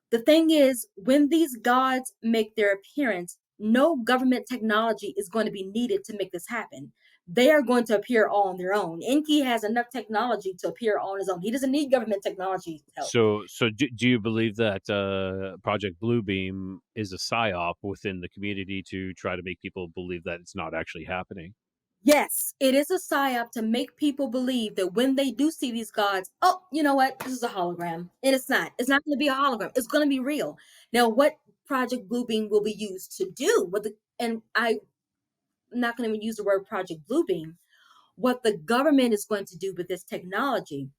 the thing is, when these gods make their appearance, no government technology is going to be needed to make this happen. They are going to appear all on their own. Enki has enough technology to appear on his own. He doesn't need government technology help. So do you believe that Project Bluebeam is a psyop within the community to try to make people believe that it's not actually happening? Yes, it is a psyop to make people believe that when they do see these gods, oh, you know what? This is a hologram. And it's not. It's not going to be a hologram. It's going to be real. Now, what Project Bluebeam will be used to do, and I'm not going to use the word Project Bluebeam, what the government is going to do with this technology.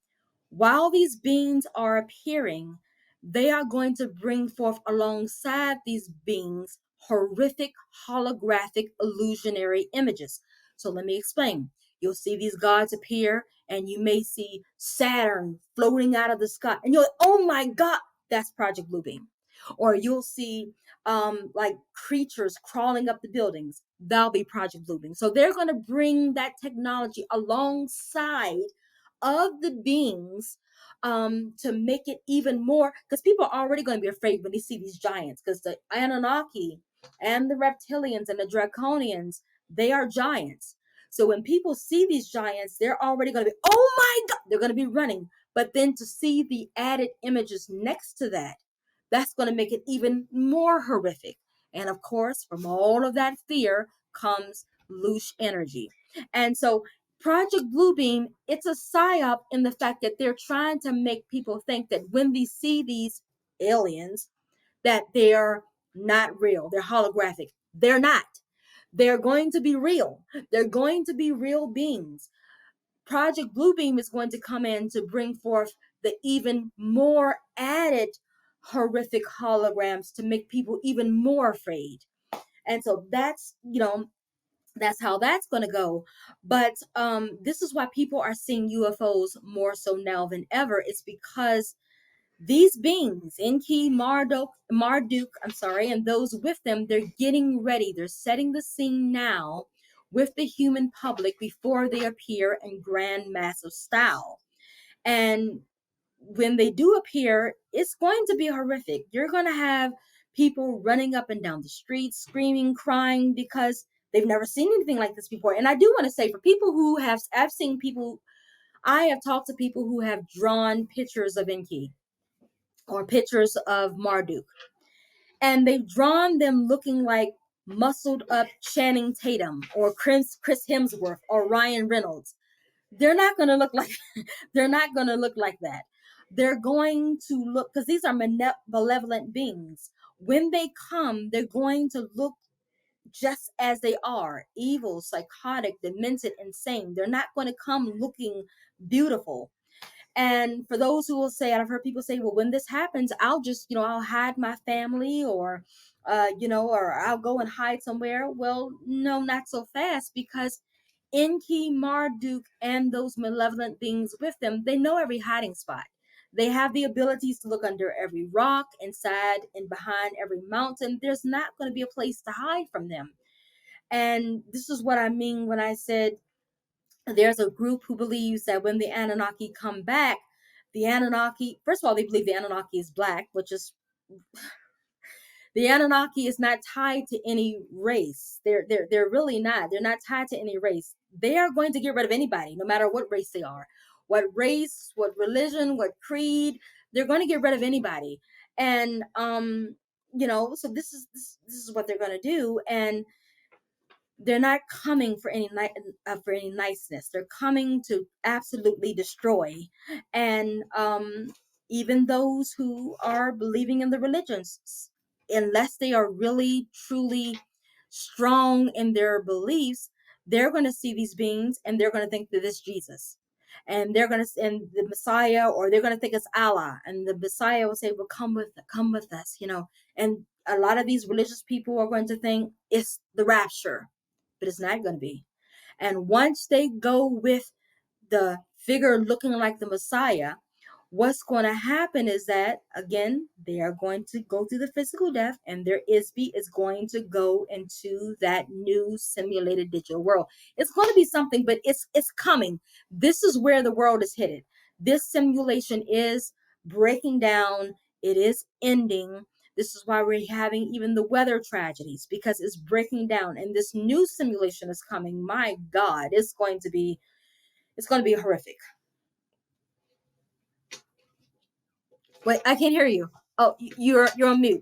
While these beings are appearing, they are going to bring forth alongside these beings horrific, holographic, illusionary images. So let me explain. You'll see these gods appear, and you may see Saturn floating out of the sky, and you're like, oh my God, that's Project Bluebeam. Or you'll see like creatures crawling up the buildings. That'll be Project Bluebeam. So they're going to bring that technology alongside of the beings, to make it even more, because people are already going to be afraid when they see these giants, because the Anunnaki and the reptilians and the draconians, they are giants. So when people see these giants, they're already going to be, oh my God, they're going to be running. But then to see the added images next to that, that's going to make it even more horrific. And of course, from all of that fear comes loosh energy. And so Project Bluebeam, it's a psyop in the fact that they're trying to make people think that when they see these aliens, that they're not real, they're holographic. They're not. They're going to be real. They're going to be real beings. Project Bluebeam is going to come in to bring forth the even more added horrific holograms to make people even more afraid. And so that's how that's going to go. But this is why people are seeing UFOs more so now than ever. It's because these beings, Enki, Marduk, I'm sorry, and those with them, they're getting ready. They're setting the scene now with the human public before they appear in grand massive style. And when they do appear, it's going to be horrific. You're going to have people running up and down the streets, screaming, crying, because they've never seen anything like this before. And I do want to say, for people who have, I've seen people, I have talked to people who have drawn pictures of Enki or pictures of Marduk, and they've drawn them looking like muscled up Channing Tatum or Chris Hemsworth or Ryan Reynolds. They're not going to look like they're not going to look like that. They're going to look, because these are malevolent beings. When they come, they're going to look just as they are: evil, psychotic, demented, insane. They're not going to come looking beautiful. And for those who will say, I've heard people say, well, when this happens, I'll just, I'll hide my family, or, or I'll go and hide somewhere. Well, no, not so fast, because Enki, Marduk, and those malevolent beings with them, they know every hiding spot. They have the abilities to look under every rock, inside and behind every mountain. There's not going to be a place to hide from them. And this is what I mean when I said there's a group who believes that when the Anunnaki come back, the Anunnaki, first of all, they believe the Anunnaki is black, which is, the Anunnaki is not tied to any race. They're really not. They're not tied to any race. They are going to get rid of anybody, no matter what race they are, what race, what religion, what creed. They're going to get rid of anybody. And so this is what they're going to do. And they're not coming for for any niceness. They're coming to absolutely destroy. And even those who are believing in the religions, unless they are really truly strong in their beliefs, they're going to see these beings and they're going to think that it's Jesus, and they're going to, and the Messiah, or they're going to think it's Allah, and the Messiah will say, well, come with us, and a lot of these religious people are going to think it's the rapture, but it's not going to be. And once they go with the figure looking like the Messiah, what's going to happen is that, again, they are going to go through the physical death, and their ISB is going to go into that new simulated digital world. It's going to be something, but it's coming. This is where the world is headed. This simulation is breaking down. It is ending. This is why we're having even the weather tragedies, because it's breaking down, and this new simulation is coming. My God, it's going to be horrific. Wait, I can't hear you. Oh, you're on mute.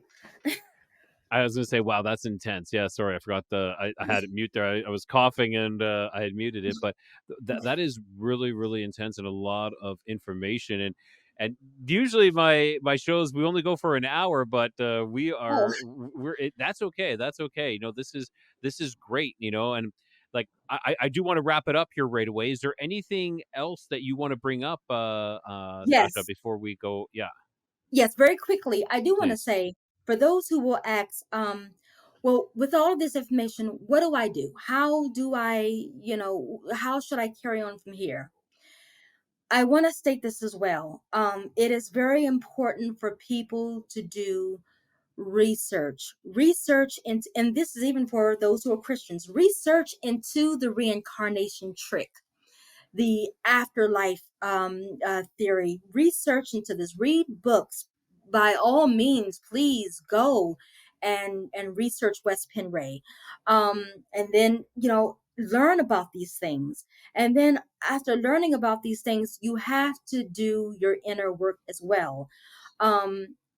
I was going to say, wow, that's intense. Yeah, sorry, I forgot I had it mute there. I was coughing and I had muted it, but that is really, really intense and a lot of information. And usually my shows, we only go for an hour, but Oh, that's okay. That's okay. This is great. And like I do want to wrap it up here right away. Is there anything else that you want to bring up, Sasha, yes. before we go? Yeah, Yes, very quickly. I do want to please. say, for those who will ask, well, with all of this information, what do I do? How do I, how should I carry on from here? I want to state this as well. It is very important for people to do research into, and this is even for those who are Christians, research into the reincarnation trick, the afterlife theory. Research into this, read books. By all means, please go and research West Penray, and then learn about these things. And then after learning about these things, you have to do your inner work as well.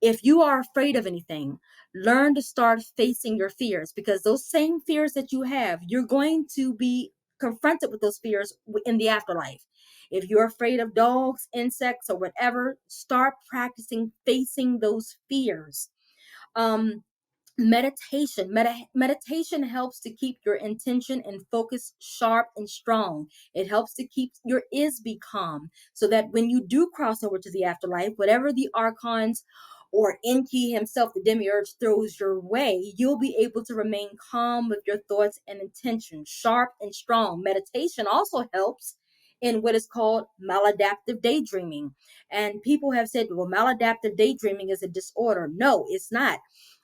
If you are afraid of anything, learn to start facing your fears, because those same fears that you have, you're going to be confronted with those fears in the afterlife. If you're afraid of dogs, insects, or whatever, start practicing facing those fears. Um, meditation helps to keep your intention and focus sharp and strong. It helps to keep your ISB calm, so that when you do cross over to the afterlife, whatever the Archons or Enki himself, the demiurge, throws your way, you'll be able to remain calm with your thoughts and intentions, sharp and strong. Meditation also helps in what is called maladaptive daydreaming. And people have said, well, maladaptive daydreaming is a disorder. No, it's not.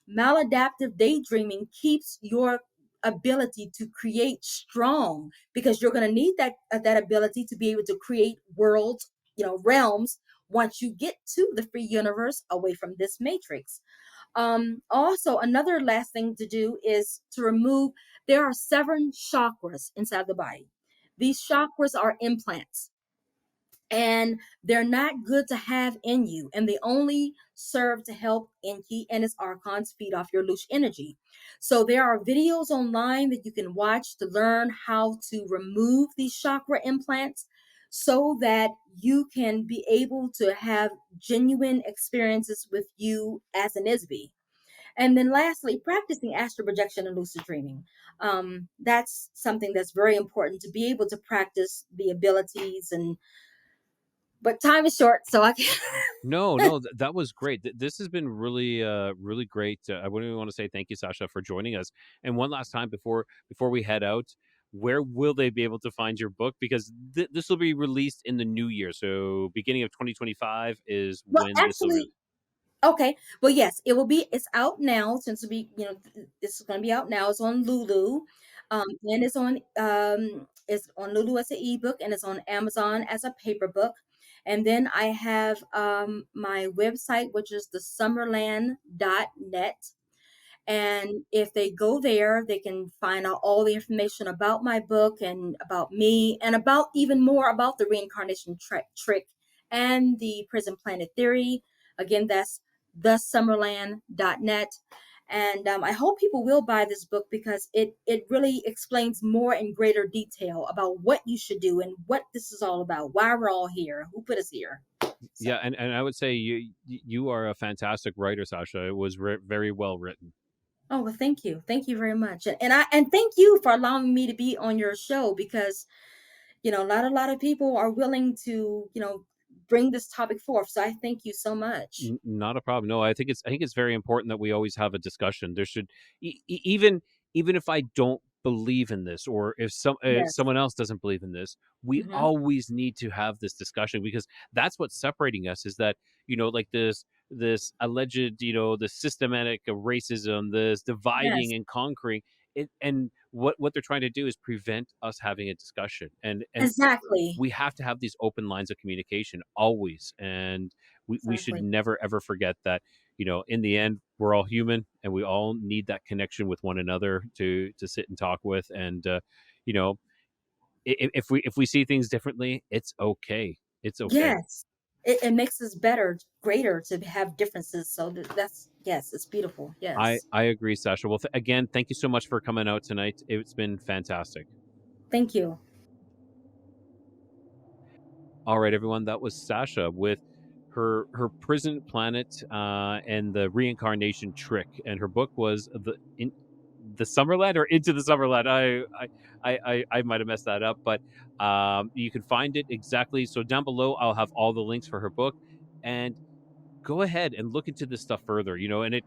Maladaptive daydreaming keeps your ability to create strong, because you're going to need that ability to be able to create worlds, realms, once you get to the free universe away from this matrix. Also, another last thing to do is to remove, there are 7 chakras inside the body. These chakras are implants, and they're not good to have in you, and they only serve to help Enki and his archons feed off your loosh energy. So there are videos online that you can watch to learn how to remove these chakra implants, so that you can be able to have genuine experiences with you as an isby. And then lastly, practicing astral projection and lucid dreaming. That's something that's very important, to be able to practice the abilities. And but time is short, so I can. No, that was great. This has been really, really great. I want to say thank you, Sasha, for joining us. And one last time before we head out, where will they be able to find your book? Because this will be released in the new year. So beginning of 2025 is Well, when this will actually, okay. Well, yes, it will be. It's out now. Since it'll be, this is going to be out now. It's on Lulu, and it's on Lulu as an ebook, and it's on Amazon as a paper book. And then I have my website, which is the summerland.net. And if they go there, they can find out all the information about my book and about me and about even more about the reincarnation trick and the prison planet theory. Again, that's thesummerland.net. And I hope people will buy this book because it really explains more in greater detail about what you should do and what this is all about, why we're all here, who put us here. So, Yeah, and I would say you are a fantastic writer, Sasha. It was very well written. oh, well, thank you very much, and thank you for allowing me to be on your show because a lot of people are willing to bring this topic forth. So I thank you so much. Not a problem. No, I think it's very important that we always have a discussion. There should even if I don't believe in this, or if Yes. someone else doesn't believe in this, we Hmm. always need to have this discussion, because that's what's separating us. Is that, like this alleged, the systematic racism, this dividing Yes. and conquering it, and what they're trying to do is prevent us having a discussion. And Exactly. we have to have these open lines of communication always. And we should Exactly. never ever forget that, in the end, we're all human, and we all need that connection with one another to sit and talk with. And you know if we see things differently, it's okay. It's okay. Yes. It makes us better, greater to have differences. So that's yes, it's beautiful. I Yes. I agree, Sasha. Well, again, thank you so much for coming out tonight. It's been fantastic. Thank you. All right, everyone. That was Sasha with her prison planet, and the reincarnation trick, and her book was the Summerland, or Into the Summerland. I might have messed that up, but you can find it exactly. So down below, I'll have all the links for her book, and go ahead and look into this stuff further. And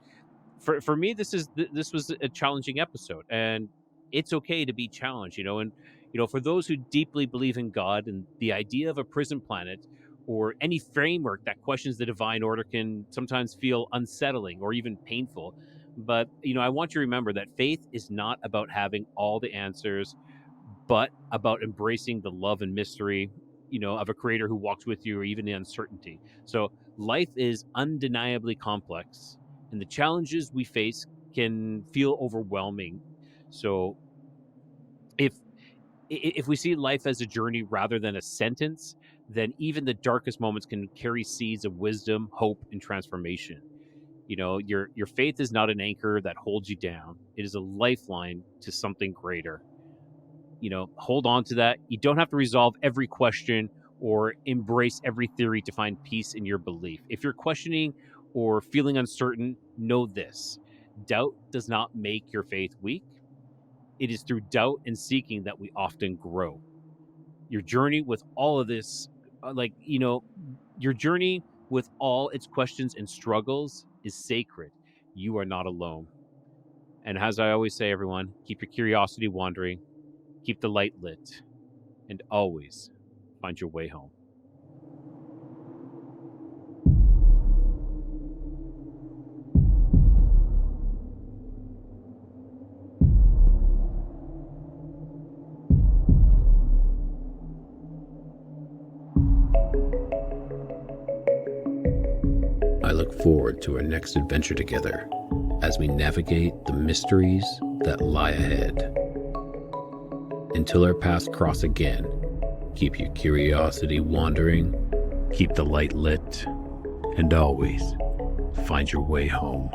for me, this was a challenging episode, and it's okay to be challenged. And for those who deeply believe in God, and the idea of a prison planet, or any framework that questions the divine order, can sometimes feel unsettling or even painful. But I want you to remember that faith is not about having all the answers, but about embracing the love and mystery, of a creator who walks with you, or even the uncertainty. So life is undeniably complex, and the challenges we face can feel overwhelming. So if we see life as a journey rather than a sentence, then even the darkest moments can carry seeds of wisdom, hope, and transformation. Your faith is not an anchor that holds you down. It is a lifeline to something greater. Hold on to that. You don't have to resolve every question or embrace every theory to find peace in your belief. If you're questioning or feeling uncertain, know this: doubt does not make your faith weak. It is through doubt and seeking that we often grow. Your journey with all of this, your journey with all its questions and struggles is sacred. You are not alone. And as I always say, everyone, keep your curiosity wandering, keep the light lit, and always find your way home. I look forward to our next adventure together as we navigate the mysteries that lie ahead. Until our paths cross again, keep your curiosity wandering, keep the light lit, and always find your way home.